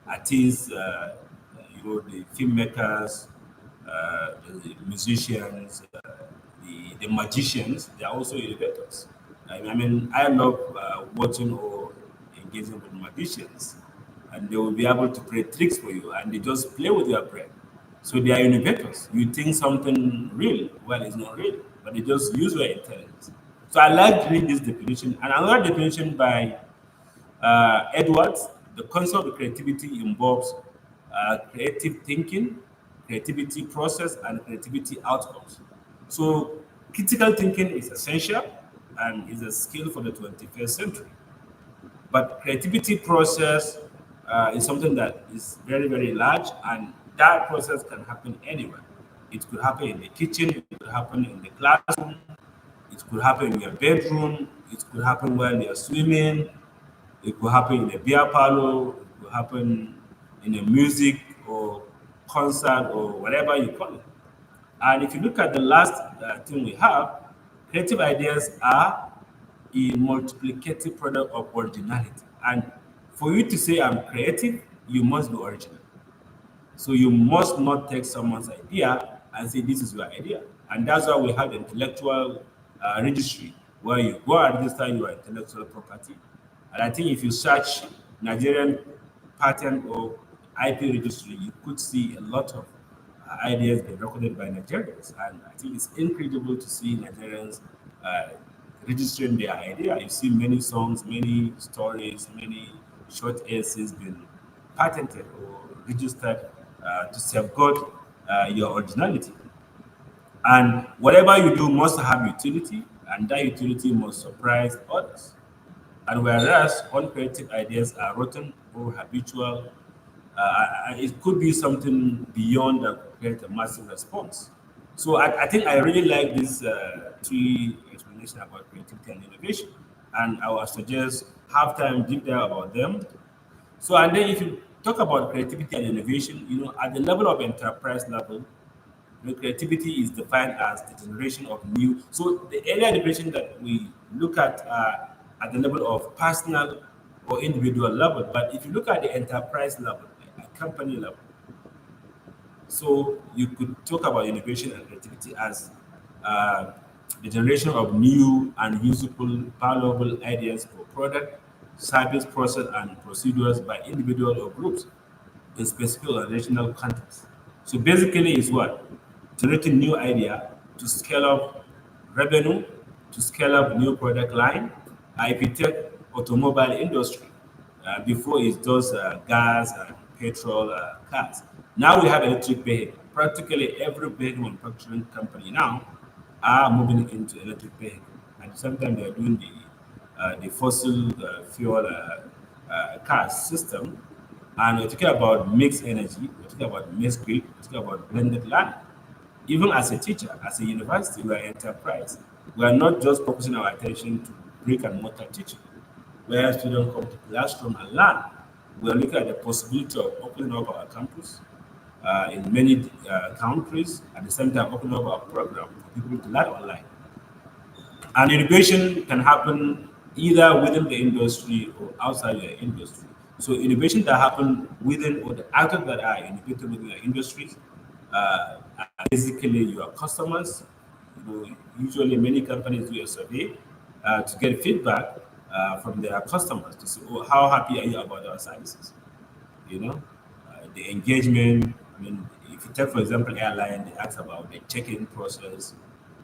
artists, the filmmakers, the musicians, the magicians, they are also innovators. I mean, I love watching or engaging with magicians, and they will be able to play tricks for you, and they just play with your brain. So they are innovators. You think something real, well, it's not real, but they just use your intelligence. So I like to read this definition, and another definition by Edwards. The concept of creativity involves creative thinking, creativity process, and creativity outcomes. So critical thinking is essential and is a skill for the 21st century. But creativity process is something that is very, very large, and that process can happen anywhere. It could happen in the kitchen, it could happen in the classroom, it could happen in your bedroom, it could happen while you're swimming, it could happen in a beer parlor, it could happen in a music or concert or whatever you call it. And if you look at the last thing we have, creative ideas are a multiplicative product of originality. And for you to say I'm creative, you must be original. So you must not take someone's idea and say this is your idea. And that's why we have the intellectual registry, where you go and register your intellectual property. And I think if you search Nigerian patent or IP registry, you could see a lot of ideas being recorded by Nigerians. And I think it's incredible to see Nigerians uh, registering their idea. You see many songs, many stories, many short essays being patented or registered to safeguard your originality. And whatever you do must have utility, and that utility must surprise others. And whereas uncreative ideas are rotten or habitual, it could be something beyond that create a massive response. So I think I really like this three explanation about creativity and innovation, and I will suggest have time deep dive about them. So and then if you talk about creativity and innovation, at the level of enterprise level, creativity is defined as the generation of new. So the earlier definition that we look at the level of personal or individual level, but if you look at the enterprise level, at company level, so you could talk about innovation and creativity as uh, the generation of new and usable, valuable ideas for product, service, process, and procedures by individual or groups in specific organizational context. So basically, it's what generating new idea to scale up revenue, to scale up new product line. If you take automobile industry, before it's just gas and petrol cars. Now we have electric vehicle. Practically every vehicle manufacturing company now are moving into electric vehicle. At the same time, they are doing the fossil fuel car system. And we're talking about mixed energy, we're talking about mixed grid, we're talking about blended learning. Even as a teacher, as a university, we are enterprise. We are not just focusing our attention to brick and mortar teaching, where students come to classroom and learn. We are looking at the possibility of opening up our campus in many countries, at the same time opening up our program for people to learn online. And innovation can happen either within the industry or outside the industry. So innovation that happen within or the actors that are innovative within the industries are basically your customers. Usually many companies do a survey to get feedback from their customers to say, oh, how happy are you about our services? You know, the engagement. I mean, if you take, for example, airline, they ask about the check-in process,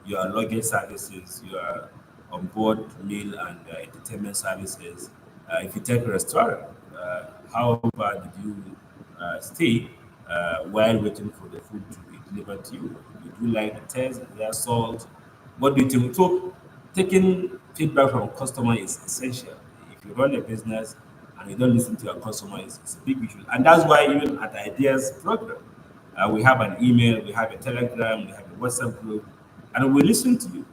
your luggage services, your on-board meal and entertainment services. If you take a restaurant, how far did you stay while waiting for the food to be delivered to you? Did you like the taste, the salt? What do you think? So, taking feedback from customer is essential. If you run a business and you don't listen to your customer, it's a big issue. And that's why even at Ideas program, we have an email, we have a Telegram, we have a WhatsApp group, and we listen to you.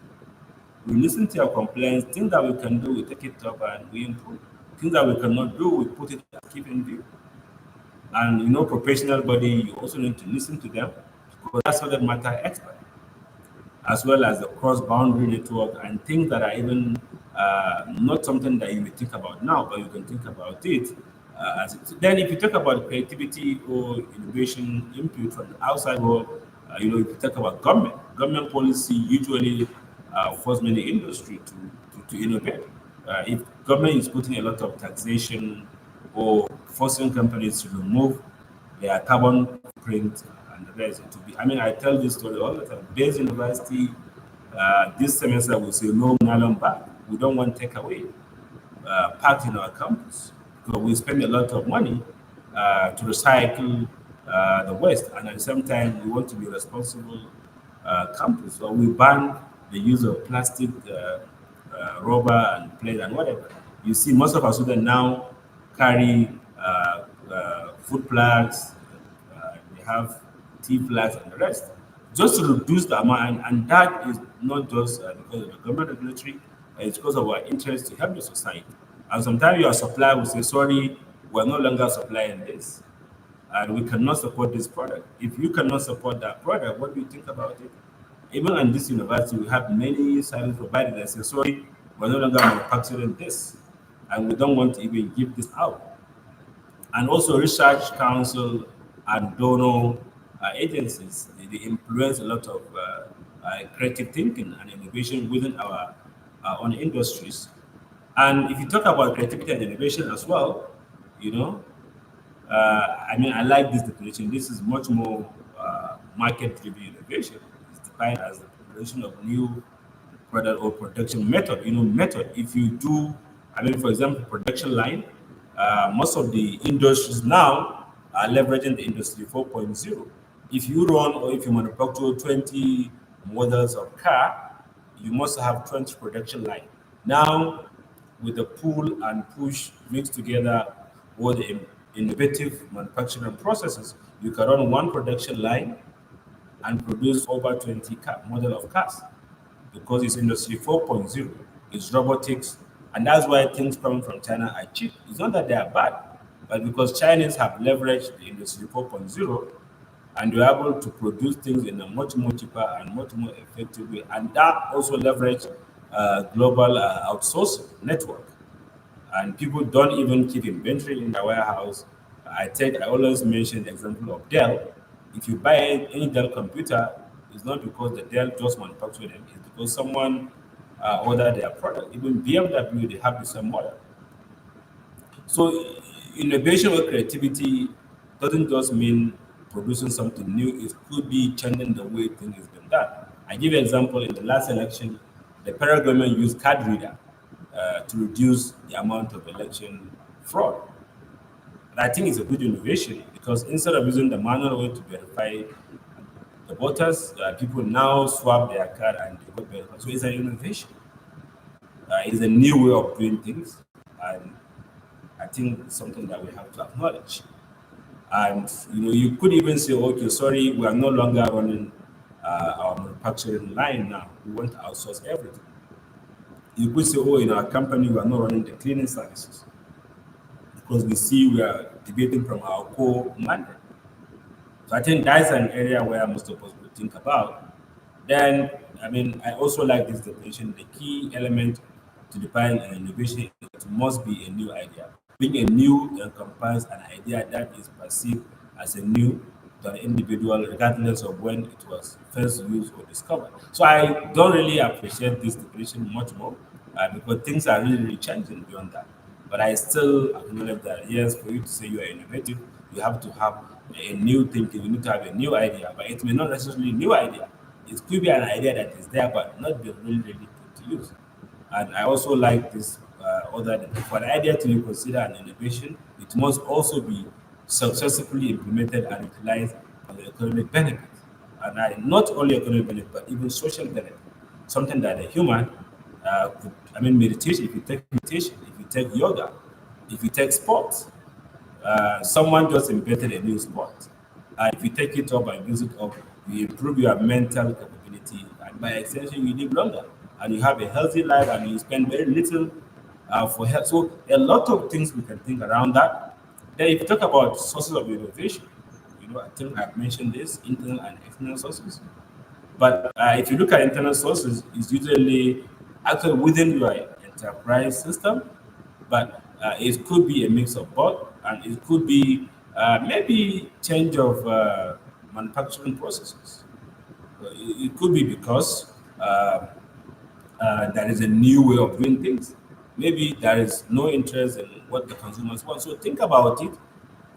We listen to your complaints, things that we can do, we take it up and we improve. Things that we cannot do, we put it as keep in view. And professional body, you also need to listen to them because that's subject matter expert, as well as the cross-boundary network and things that are even not something that you will think about now, but you can think about it. Then, if you talk about creativity or innovation input from the outside world, if you talk about government policy usually force many industry to innovate. If government is putting a lot of taxation or forcing companies to remove their carbon footprint and the rest, to be, I mean, I tell this story all the time. Based University, this semester we say no nylon bag. We don't want takeaway packed in our campus because we spend a lot of money to recycle the waste, and at the same time we want to be responsible campus. So we ban the use of plastic, rubber, and plate and whatever. You see, most of our students now carry food flags, they have tea flags, and the rest, just to reduce the amount. And that is not just because of the government regulatory, it's because of our interest to help the society. And sometimes your supplier will say, sorry, we're no longer supplying this, and we cannot support this product. If you cannot support that product, what do you think about it? Even in this university, we have many service providers that say, sorry, we're no longer manufacturing this, and we don't want to even give this out. And also research council and donor agencies. They influence a lot of creative thinking and innovation within our own industries. And if you talk about creativity and innovation as well, you know, I mean, I like this definition. This is much more market-driven innovation. It's defined as the creation of new product or production method. Method. If you do, I mean, for example, production line, most of the industries now are leveraging the industry 4.0. If you run or if you manufacture 20 models of car, you must have 20 production line. Now, with the pull and push mixed together with the innovative manufacturing processes, you can run one production line and produce over 20 model of cars because it's industry 4.0, it's robotics, and that's why things coming from China are cheap. It's not that they are bad, but because Chinese have leveraged the industry 4.0 and they're able to produce things in a much more cheaper and much more effective way, and that also leverage global outsourcing network, and people don't even keep inventory in the warehouse. I always mention the example of Dell. If you buy any Dell computer, it's not because the Dell just manufactured them, it's because someone ordered their product. Even BMW, they have the same model. So innovation or creativity doesn't just mean producing something new. It could be changing the way things is been done. I give you an example. In the last election, the federal government used card reader to reduce the amount of election fraud. And I think it's a good innovation because instead of using the manual way to verify the voters, people now swap their card and they vote verified. So it's an innovation. It's a new way of doing things, and I think it's something that we have to acknowledge. And you could even say, okay, sorry, we are no longer running our manufacturing line now. We want to outsource everything. You could say, oh, in our company, we are not running the cleaning services because we see we are debating from our core mandate. So I think that's an area where most of us will think about. Then, I mean, I also like this definition. The key element to define an innovation it must be a new idea. Being a new encompasses an idea that is perceived as a new to an individual, regardless of when it was first used or discovered. So I don't really appreciate this definition much more because things are really, really changing beyond that. But I still acknowledge that yes, for you to say you are innovative, you have to have a new thinking. You need to have a new idea, but it may not necessarily a new idea. It could be an idea that is there, but not be really, really put to use. And I also like this other for an idea to be considered an innovation, it must also be successfully implemented and utilized for the economic benefit. And not only economic benefit, but even social benefit. Something that a human could, I mean, meditation, if you take yoga, if you take sports, someone just invented a new sport. And if you take it up and use it up, you improve your mental capability, and by extension, you live longer and you have a healthy life and you spend very little for health. So, a lot of things we can think around that. Then, if you talk about sources of innovation, I think I've mentioned this internal and external sources. But if you look at internal sources, it's usually actually within your enterprise system, but it could be a mix of both, and it could be maybe change of manufacturing processes. It could be because there is a new way of doing things. Maybe there is no interest in what the consumers want. So think about it.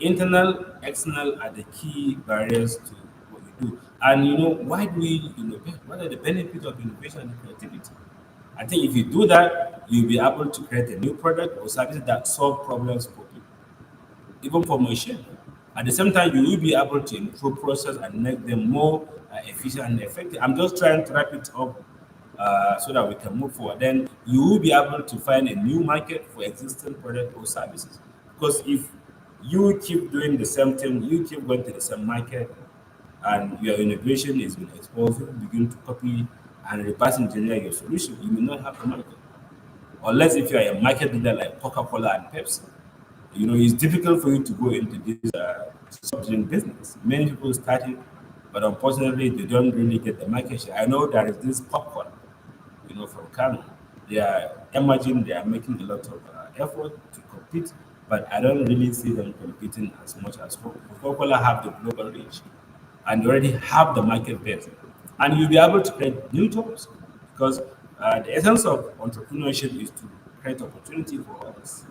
Internal, external are the key barriers to what we do. And why do we innovate? What are the benefits of innovation and creativity? I think if you do that, you'll be able to create a new product or service that solve problems for people, even for machine. At the same time, you will be able to improve process and make them more efficient and effective. I'm just trying to wrap it up so that we can move forward. Then you will be able to find a new market for existing product or services. Because if you keep doing the same thing, you keep going to the same market, and your innovation is being exposed, you begin to copy and reverse engineer your solution, you may not have a market. Unless if you are a market leader like Coca-Cola and Pepsi, it's difficult for you to go into this soft drink business. Many people start it, but unfortunately, they don't really get the market share. I know there is this popcorn, from Kano. They are emerging, they are making a lot of effort to compete, but I don't really see them competing as much as Coca-Cola have the global reach. and you already have the market base, and you'll be able to create new jobs because the essence of entrepreneurship is to create opportunity for others.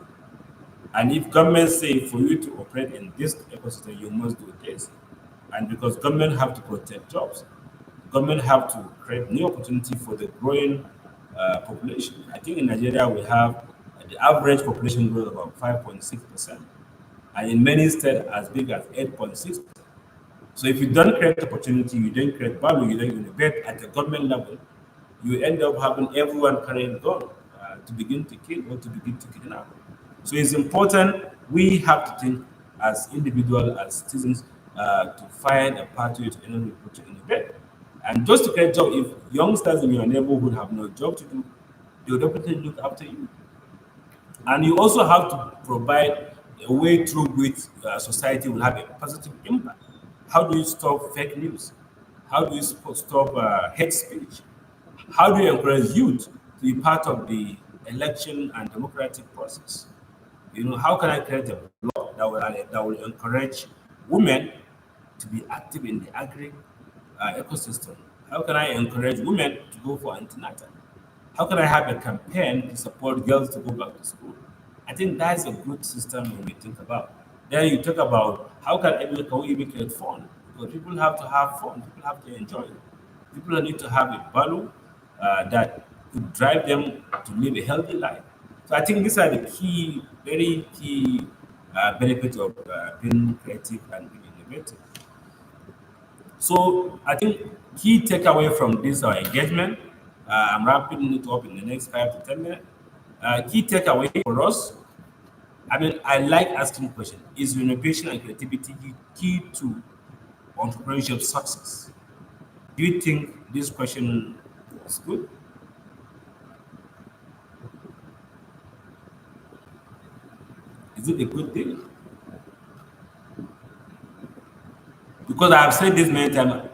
And if government say for you to operate in this ecosystem, you must do this. And because government have to protect jobs, government have to create new opportunity for the growing population. I think in Nigeria we have the average population growth about 5.6%, and in many states as big as 8.6%. So if you don't create opportunity, you don't create value, you don't innovate at the government level, you end up having everyone carrying gun to begin to kill or to begin to kidnap. So it's important we have to think as individuals, as citizens, to find a pathway to enable people to innovate. And just to create job, if youngsters in your neighborhood have no job to do, they'll definitely look after you. And you also have to provide a way through which society will have a positive impact. How do you stop fake news? How do you stop hate speech? How do you encourage youth to be part of the election and democratic process? How can I create a law that will encourage women to be active in the agri ecosystem? How can I encourage women to go for antenatal? How can I have a campaign to support girls to go back to school? I think that's a good system when we think about. Then you talk about how can we even create fun? Because people have to have fun, people have to enjoy it. People need to have a value that could drive them to live a healthy life. So I think these are the key, very key benefits of being creative and being innovative. So I think key takeaway from this engagement, I'm wrapping it up in the next 5 to 10 minutes. Key takeaway for us. I mean, I like asking questions. Is innovation and creativity key to entrepreneurship success? Do you think this question is good? Is it a good thing? Because I have said this many times,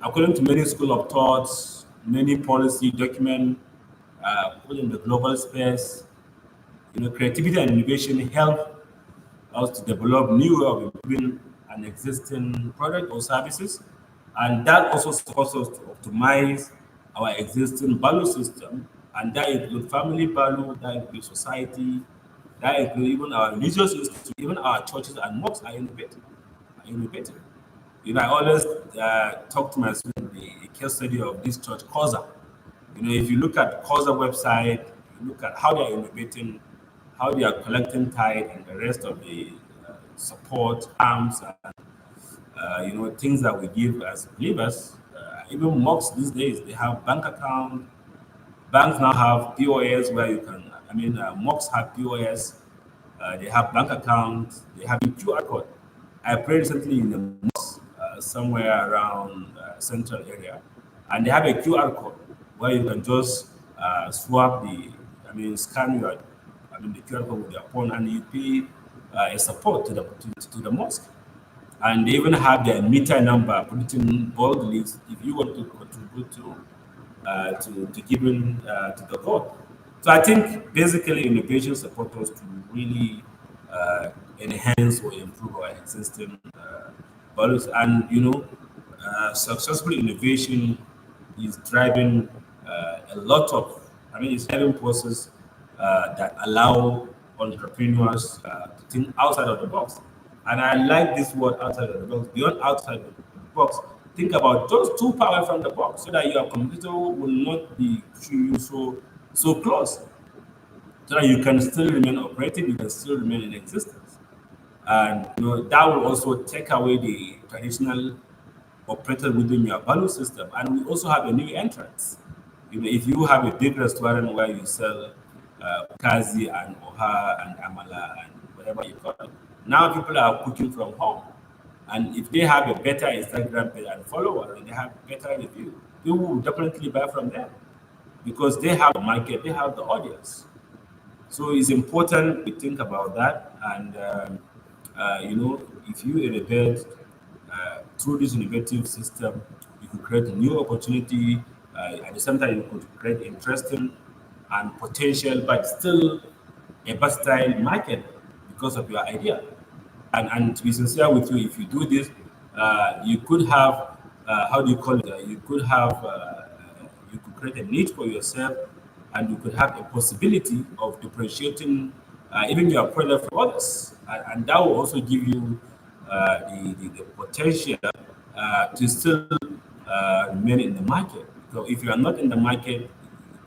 according to many school of thoughts, many policy document, put in the global space, creativity and innovation help us to develop new way of improving an existing product or services, and that also supports us to optimize our existing value system, and that includes family value, that includes society, that includes even our religious institutions, even our churches and mosques are innovative. Are innovative. I always talk to my students the case study of this church, Kosa. If you look at Kosa website, you look at how they are innovating, how they are collecting tithe and the rest of the support, arms, and things that we give as believers. Even mosques these days, they have bank account. Banks now have POS where you can. Mosques have POS. They have bank accounts. They have a QR code. I prayed recently in the mosque somewhere around central area, and they have a QR code where you can just swap scan the QR code with your phone, and you pay a support to the mosque. And they even have their meter number, put it in bold leaves if you want to contribute to giving to the God. So I think basically innovation support us to really enhance or improve our existing values. And successful innovation is driving a lot of, it's driving process that allow entrepreneurs to think outside of the box. And I like this word outside of the box, beyond outside of the box. Think about just too far away from the box so that your computer will not be to you so close. So that you can still remain operative, you can still remain in existence. And that will also take away the traditional operator within your value system. And we also have a new entrance. If you have a big restaurant where you sell kazi and oha and amala and whatever you call it, now people are cooking from home. And if they have a better Instagram page and follower, and they have better review, people will definitely buy from them because they have the market, they have the audience. So it's important we think about that. And if you innovate through this innovative system, you could create a new opportunity. At the same time, you could create interesting and potential, but still a versatile market because of your idea. And to be sincere with you, if you do this, You could have, how do you call it? You could create a niche for yourself, and you could have a possibility of differentiating even your product from others, and that will also give you the potential to still remain in the market. So if you are not in the market,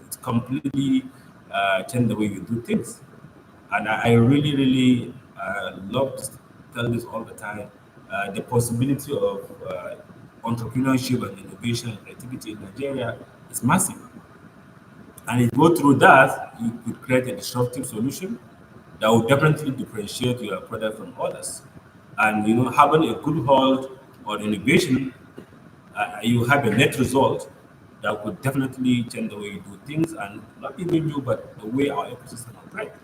it's completely change the way you do things. And I really, really love to tell this all the time. The possibility of entrepreneurship and innovation and creativity in Nigeria is massive. And if you go through that, you could create a disruptive solution that will definitely differentiate your product from others. And having a good hold on innovation, you have a net result that could definitely change the way you do things, and not even you, but the way our ecosystem operates.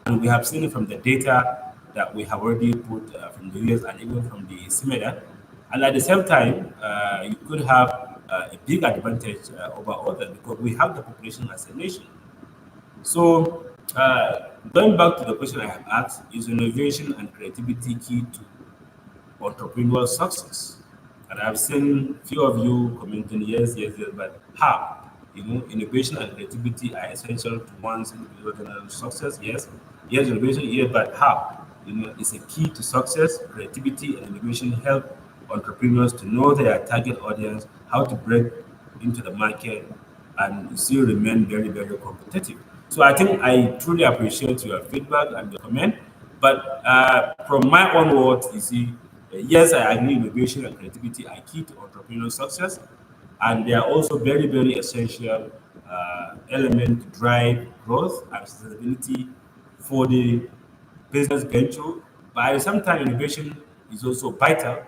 And we have seen it from the data that we have already put from the US and even from the CIMEDA. And at the same time, you could have a big advantage over others because we have the population as a nation. So, going back to the question I have asked, is innovation and creativity key to entrepreneurial success? And I've seen few of you commenting, yes, yes, yes, but how? Innovation and creativity are essential to one's individual general success. Yes, yes, innovation, yes, but how? It's a key to success. Creativity and innovation help entrepreneurs to know their target audience, how to break into the market, and still remain very, very competitive. So I think I truly appreciate your feedback and your comment. But from my own words, you see, yes, I agree innovation and creativity are key to entrepreneurial success, and they are also very, very essential element to drive growth and sustainability for the business venture. But at the same time, innovation is also vital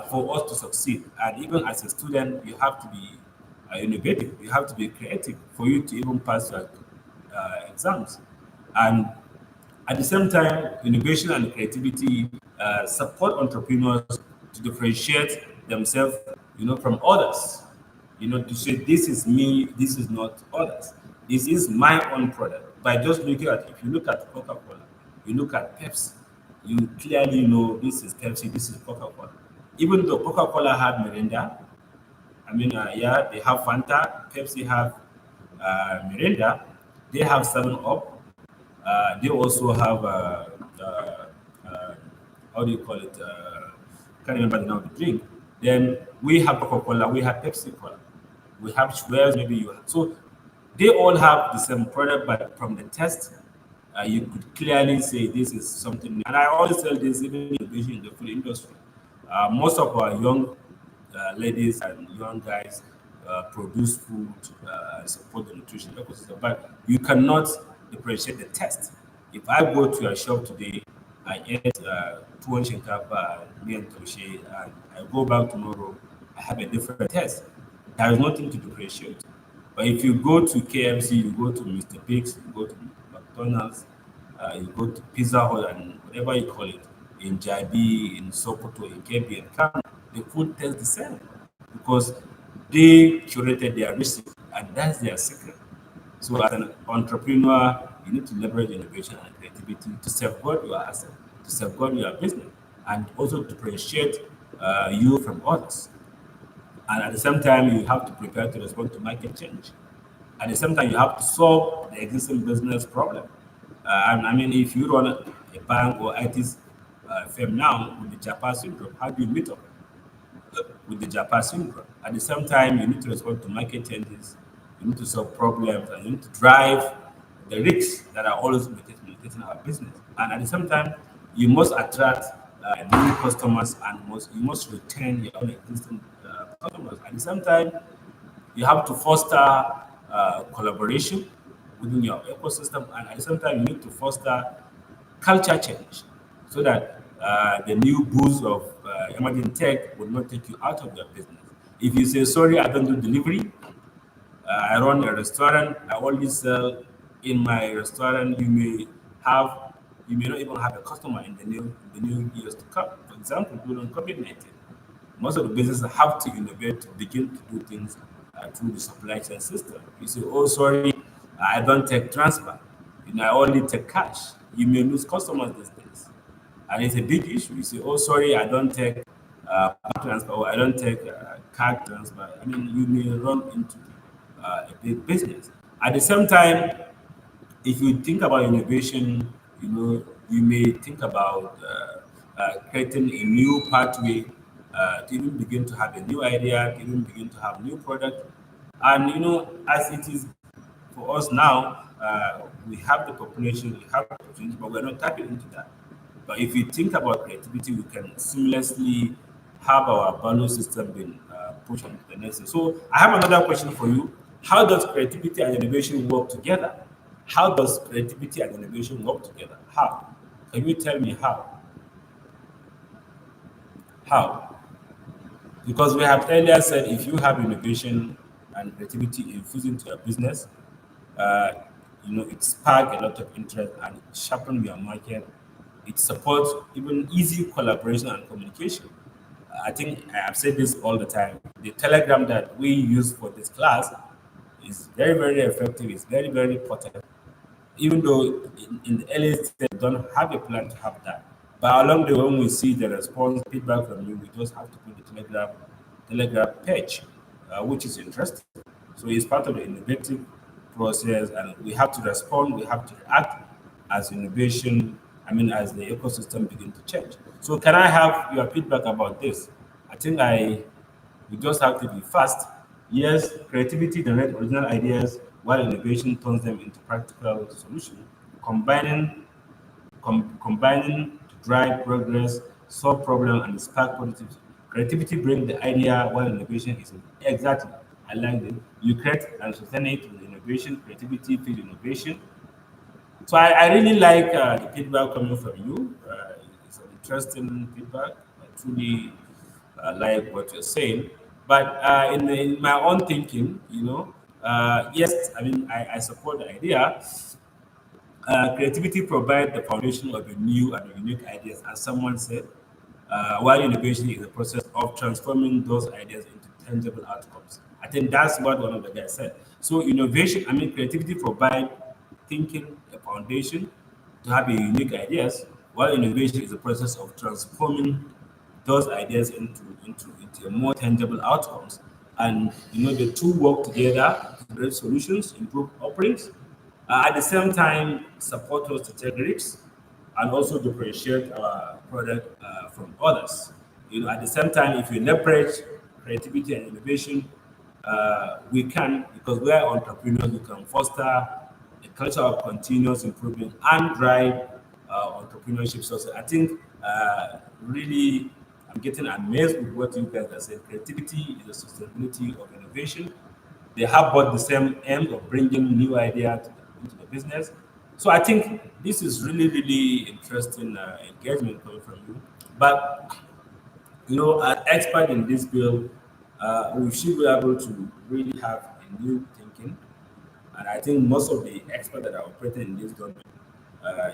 for us to succeed. And even as a student, you have to be innovative. You have to be creative for you to even pass your exams. And at the same time, innovation and creativity support entrepreneurs to differentiate themselves, from others. To say this is me, this is not others. This is my own product. By just looking at, if you look at Coca-Cola, you look at Pepsi, you clearly know this is Pepsi, this is Coca-Cola. Even though Coca-Cola had Mirinda, yeah, they have Fanta, Pepsi have Mirinda, they have 7 Up, they also have how do you call it? Can't remember the name of the drink. Then we have Coca-Cola, we have Pepsi Cola, we have Schweppes, maybe you have. So they all have the same product, but from the test, you could clearly say this is something new. And I always tell this even in the food industry. Most of our young ladies and young guys produce food, support the nutrition ecosystem, but you cannot differentiate the test. If I go to a shop today, I ate tuwon shinkafa, miyan taushe, and I go back tomorrow, I have a different test. There is nothing to differentiate. But if you go to KFC, you go to Mr. Biggs, you go to McDonald's, you go to Pizza Hut, and whatever you call it, in Jabi, in Sokoto, in KB, and Kano, the food tastes the same because they curated their recipe, and that's their secret. So, as an entrepreneur, you need to leverage innovation and creativity to safeguard your asset, to safeguard your business, and also to differentiate you from others. And at the same time, you have to prepare to respond to market change. At the same time, you have to solve the existing business problem. And if you run a bank or IT firm now with the Japan syndrome, how do you meet up with the Japan syndrome? At the same time, you need to respond to market changes, you need to solve problems, and you need to drive the risks that are always imitating our business. And at the same time, you must attract new customers and you must retain your own existing customers. At the same time, you have to foster collaboration within your ecosystem, and at the same time, you need to foster culture change so that the new boost of emerging tech will not take you out of your business. If you say, sorry, I don't do delivery, I run a restaurant, I only sell in my restaurant, have you may not even have a customer in the new years to come. For example, during COVID-19, most of the businesses have to innovate to begin to do things through the supply chain system. You say, oh, sorry, I don't take transfer. I only take cash. You may lose customers these days. And it's a big issue. You say, oh, sorry, I don't take bank transfer, or I don't take card transfer. I mean, you may run into a big business. At the same time, if you think about innovation, you may think about creating a new pathway to even begin to have a new idea, to even begin to have new product. And as it is for us now, we have the population, we have the opportunity, but we're not tapping into that. But if you think about creativity, we can seamlessly have our value system being pushed on to the next. So I have another question for you. How does creativity and innovation work together? How does creativity and innovation work together? How? Can you tell me how? How? Because we have earlier said if you have innovation and creativity infused into your business, uh, it spark a lot of interest and it sharpen your market. It supports even easy collaboration and communication. I think I have said this all the time. The telegram that we use for this class is very, very effective. It's very, very potent. Even though in the early stage we don't have a plan to have that. But along the way, when we see the response feedback from you, we just have to put the telegram page, which is interesting. So it's part of the innovative process, and we have to respond, we have to react as innovation, I mean, as the ecosystem begin to change. So can I have your feedback about this? I think we just have to be fast. Yes, creativity generates original ideas, while innovation turns them into practical solutions. Combining, combining to drive progress, solve problems, and spark positives. Creativity brings the idea, while innovation is exactly. I like it. You create and sustain it with innovation. Creativity feeds innovation. So I really like the feedback coming from you. It's an interesting feedback. I truly like what you're saying. But in my own thinking, yes, I mean, I support the idea. Creativity provides the foundation of a new and unique ideas, as someone said, while innovation is the process of transforming those ideas into tangible outcomes. I think that's what one of the guys said. So innovation, I mean, creativity provides thinking a foundation to have a unique ideas, while innovation is the process of transforming those ideas into a more tangible outcomes. And the two work together to create solutions, improve offerings, at the same time support us to take risks and also differentiate our product from others. At the same time, if you leverage creativity and innovation, we can, because we are entrepreneurs, we can foster a culture of continuous improvement and drive entrepreneurship. So I think really I'm getting amazed with what you guys are saying. Creativity is the sustainability of innovation. They have both the same aim of bringing new ideas into the business. So I think this is really, really interesting engagement coming from you. But as expert in this field, we should be able to really have a new thinking. And I think most of the experts that are operating in this domain,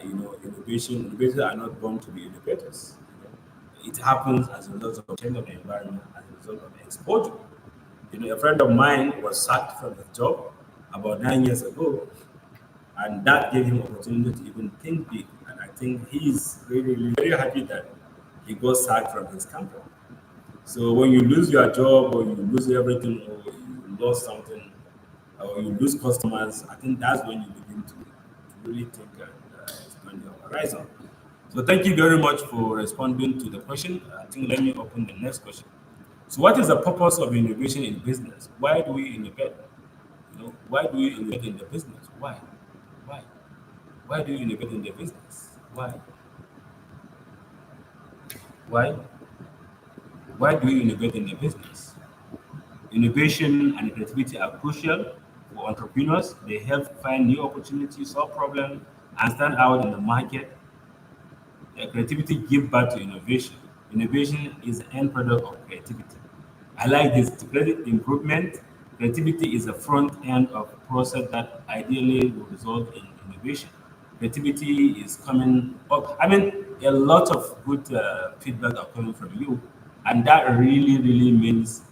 innovators are not born to be innovators. It happens as a result of change of the environment, as a result of exposure. A friend of mine was sacked from his job about 9 years ago, and that gave him opportunity to even think big. And I think he's really, really very happy that he got sacked from his company. So when you lose your job or you lose everything or you lost something or you lose customers, I think that's when you begin to really think and expand your horizon. So thank you very much for responding to the question. I think let me open the next question. So what is the purpose of innovation in business? Why do we innovate? Why do we innovate in the business? Why? Why? Why do you innovate in the business? Why? Why? Why do you innovate in the business? Innovation and creativity are crucial for entrepreneurs. They help find new opportunities, solve problems, and stand out in the market. Creativity give back to innovation. Innovation is the end product of creativity. I like this. To create improvement, creativity is the front end of process that ideally will result in innovation. Creativity is coming up. I mean, a lot of good feedback are coming from you, and that really, really means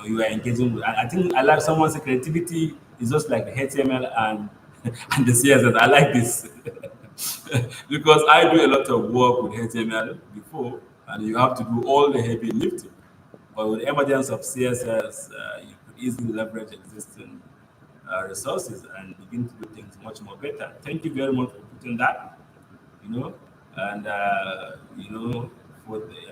you are engaging with. I think I like someone say creativity is just like the HTML and and the CSS. I like this because I do a lot of work with HTML before, and you have to do all the heavy lifting. But with emergence of CSS, you could easily leverage existing resources and begin to do things much more better. Thank you very much for putting that. You know, and I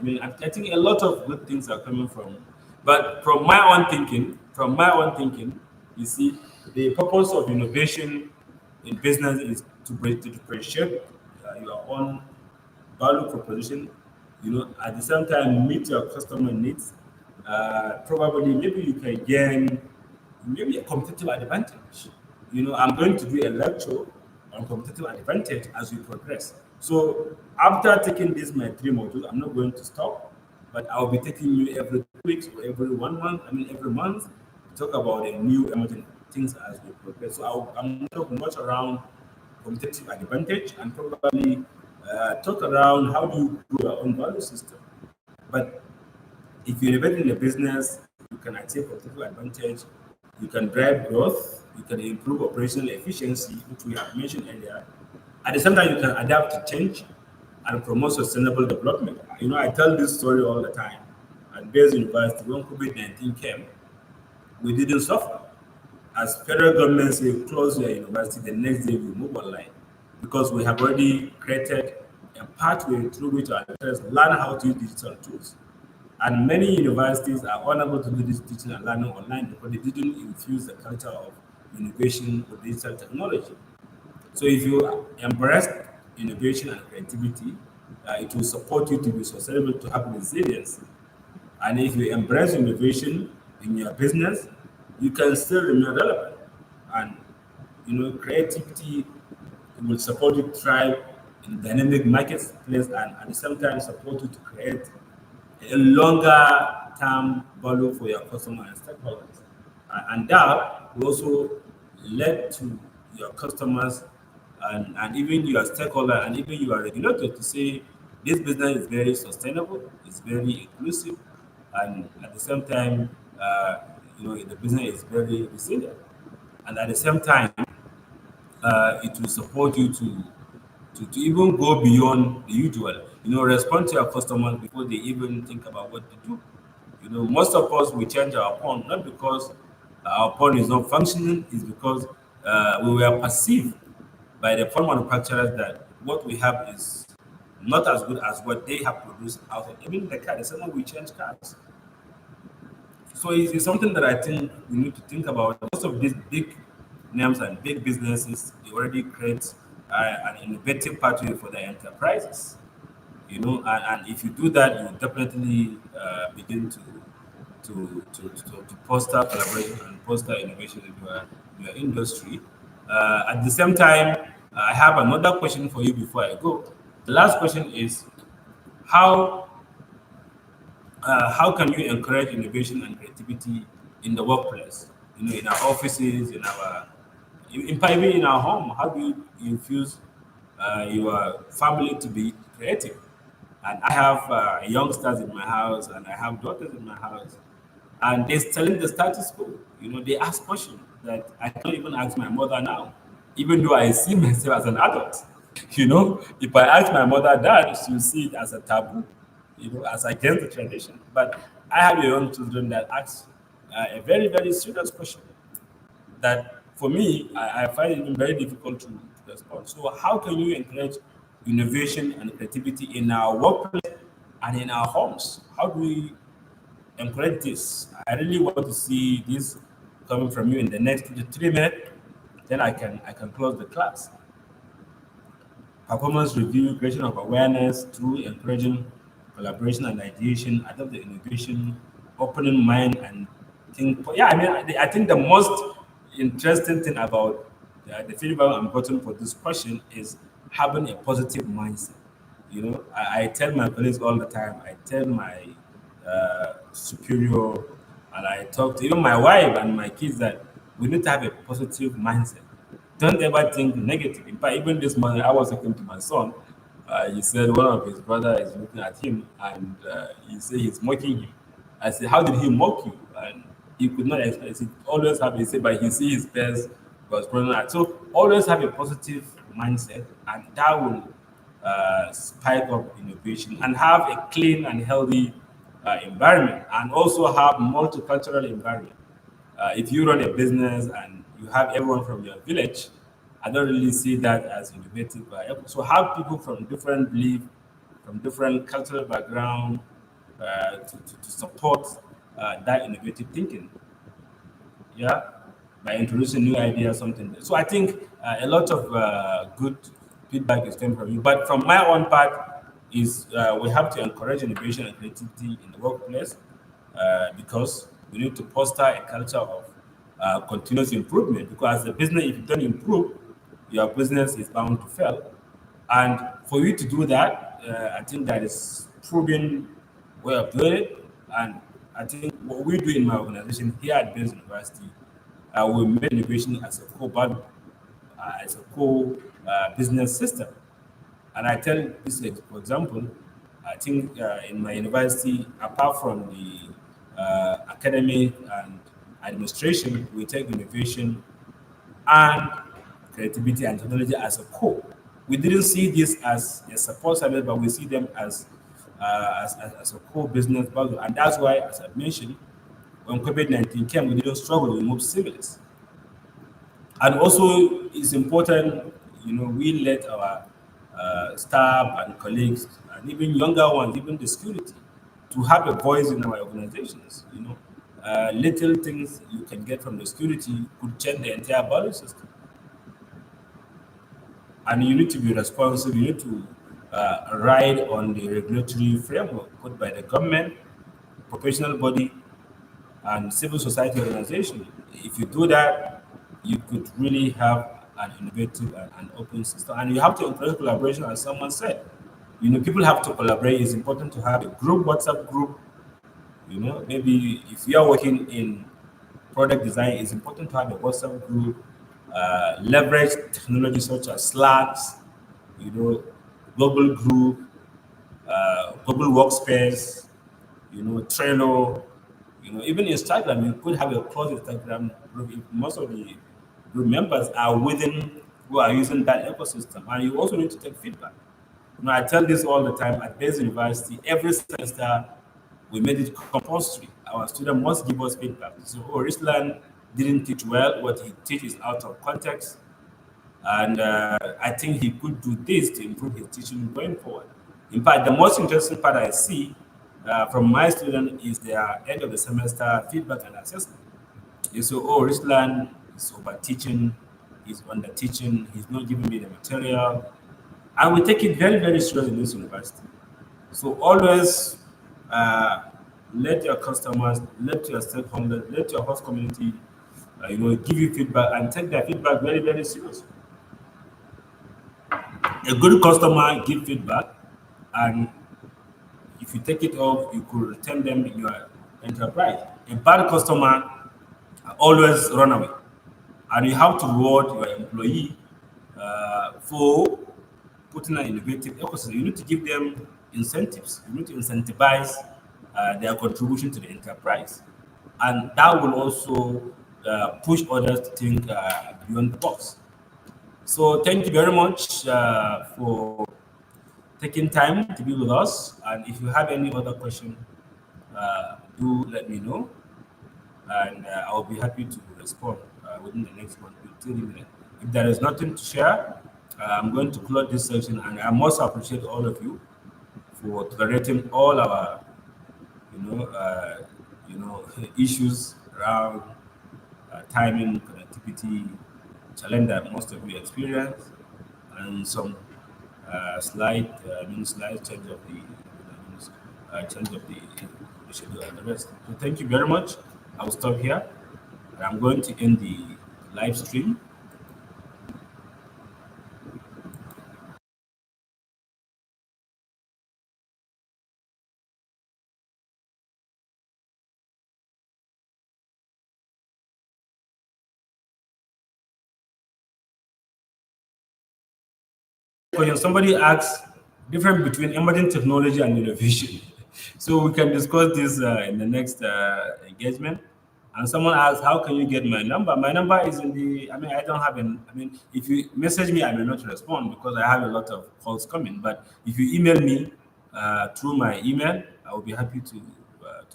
mean, I think a lot of good things are coming from. But from my own thinking, you see, the purpose of innovation in business is to differentiate your own value proposition, at the same time meet your customer needs. Probably maybe you can gain maybe a competitive advantage. I'm going to do a lecture on competitive advantage as we progress. So after taking these my three modules, I'm not going to stop, but I'll be taking you every 2 weeks or every 1 month, I mean every month, to talk about the new emerging things as we progress. So I'm not talking much around competitive advantage and probably talk around how do you grow your own value system. But if you invest in a business, you can achieve competitive advantage, you can drive growth, you can improve operational efficiency, which we have mentioned earlier. At the same time, you can adapt to change and promote sustainable development. I tell this story all the time. At Bayes University, when COVID-19 came, we didn't suffer. As federal government say close your university, the next day we move online because we have already created a pathway through which our students learn how to use digital tools. And many universities are unable to do this teaching and learning online because they didn't infuse the culture of innovation with digital technology. So if you embrace innovation and creativity, it will support you to be sustainable, to have resilience. And if you embrace innovation in your business, you can still remain relevant. And creativity will support you to thrive in dynamic marketplace and at the same time support you to create a longer term value for your customer and stakeholders. And that will also lead to your customers and even your stakeholder and even your regulator to say this business is very sustainable, it's very inclusive, and at the same time, the business is very resilient. And at the same time, it will support you to even go beyond the usual. Respond to your customers before they even think about what to do. Most of us we change our phone not because our phone is not functioning, it's because we were perceived by the phone manufacturers that what we have is not as good as what they have produced out of even the car. The same way we change cars. So it's something that I think we need to think about. Most of these big names and big businesses, they already create an innovative pathway for their enterprises. And if you do that, you definitely begin to foster collaboration and foster innovation in your industry. At the same time, I have another question for you before I go. The last question is how how can you encourage innovation and creativity in the workplace? In our offices, even in our home. How do you infuse your family to be creative? And I have youngsters in my house, and I have daughters in my house, and they're telling the status quo. They ask questions that I can't even ask my mother now, even though I see myself as an adult. If I ask my mother that, she'll see it as a taboo, as against the tradition. But I have young children that ask a very, very serious question that for me, I find it very difficult to respond. So, how can you encourage innovation and creativity in our workplace and in our homes? How do we encourage this? I really want to see this coming from you in the next 3 minutes. Then I can close the class. Performance review, creation of awareness through encouraging collaboration and ideation, adopt the innovation, opening mind and think. Yeah, I mean, I think the most interesting thing about the feedback I'm gotten for this question is having a positive mindset. I tell my colleagues all the time. I tell my superior, and I talk to even my wife and my kids that we need to have a positive mindset. Don't ever think negative. In fact, even this morning, I was talking to my son. He said one of his brother is looking at him and he said he's mocking him. I said, how did he mock you? And he could not explain. He said, always have, he said, but he see his best was running out. So always have a positive mindset, and that will spike of innovation and have a clean and healthy environment, and also have multicultural environment. If you run a business and you have everyone from your village, I don't really see that as innovative. So have people from different belief, from different cultural background to support that innovative thinking. Yeah, by introducing new ideas, something. So I think a lot of good feedback is coming from you. But from my own part, is we have to encourage innovation and creativity in the workplace because we need to foster a culture of continuous improvement. Because as a business, if you don't improve, your business is bound to fail. And for you to do that, I think that is proven way of doing it. And I think what we do in my organization here at Base University, we make innovation as a core value, as a core business system. And I tell this, for example, I think in my university, apart from the academic and administration, we take innovation and creativity and technology as a core. We didn't see this as a support service, but we see them as a core business value. And that's why, as I mentioned, when COVID-19 came, we didn't struggle, we moved seamless. And also, it's important, we let our staff and colleagues, and even younger ones, even the security, to have a voice in our organizations. Little things you can get from the security could change the entire value system. And you need to be responsible. You need to ride on the regulatory framework put by the government, professional body, and civil society organization. If you do that, you could really have an innovative and open system. And you have to encourage collaboration, as someone said. People have to collaborate. It's important to have a group, WhatsApp group. Maybe if you are working in product design, it's important to have a WhatsApp group, leverage technology such as Slacks, you know, Google Group, Google Workspace, Trello, even Instagram. You could have a closed Instagram group if most of the group members are within who are using that ecosystem. And you also need to take feedback. I tell this all the time at Base University. Every semester, we made it compulsory. Our student must give us feedback. So, Rislan didn't teach well. What he teaches is out of context, and I think he could do this to improve his teaching going forward. In fact, the most interesting part I see from my student is their end of the semester feedback and assessment. You say, "Oh, Rislan is over teaching. He's under teaching. He's not giving me the material." And we take it very, very seriously in this university. So always let your customers, let your stakeholders, let your host community, give you feedback and take their feedback very, very seriously. A good customer give feedback, and if you take it off, you could return them in your enterprise. A bad customer always run away, and you have to reward your employee for putting an innovative ecosystem. You need to give them incentives. You need to incentivize their contribution to the enterprise, and that will also push others to think beyond the box. So thank you very much for taking time to be with us. And if you have any other question, do let me know, and I'll be happy to respond within the next 1 to 3 minutes. If there is nothing to share, I'm going to close this section, and I must appreciate all of you for tolerating all our, issues around timing, connectivity, challenge that most of you experience, and some slight change of the schedule and the rest. So thank you very much. I will stop here, and I'm going to end the live stream. Question somebody asks difference between emerging technology and innovation. So we can discuss this in the next engagement. And someone asked, how can you get my number? My number is in the, I don't have an, if you message me, I may not respond because I have a lot of calls coming. But if you email me through my email, I will be happy to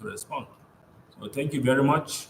respond. So thank you very much.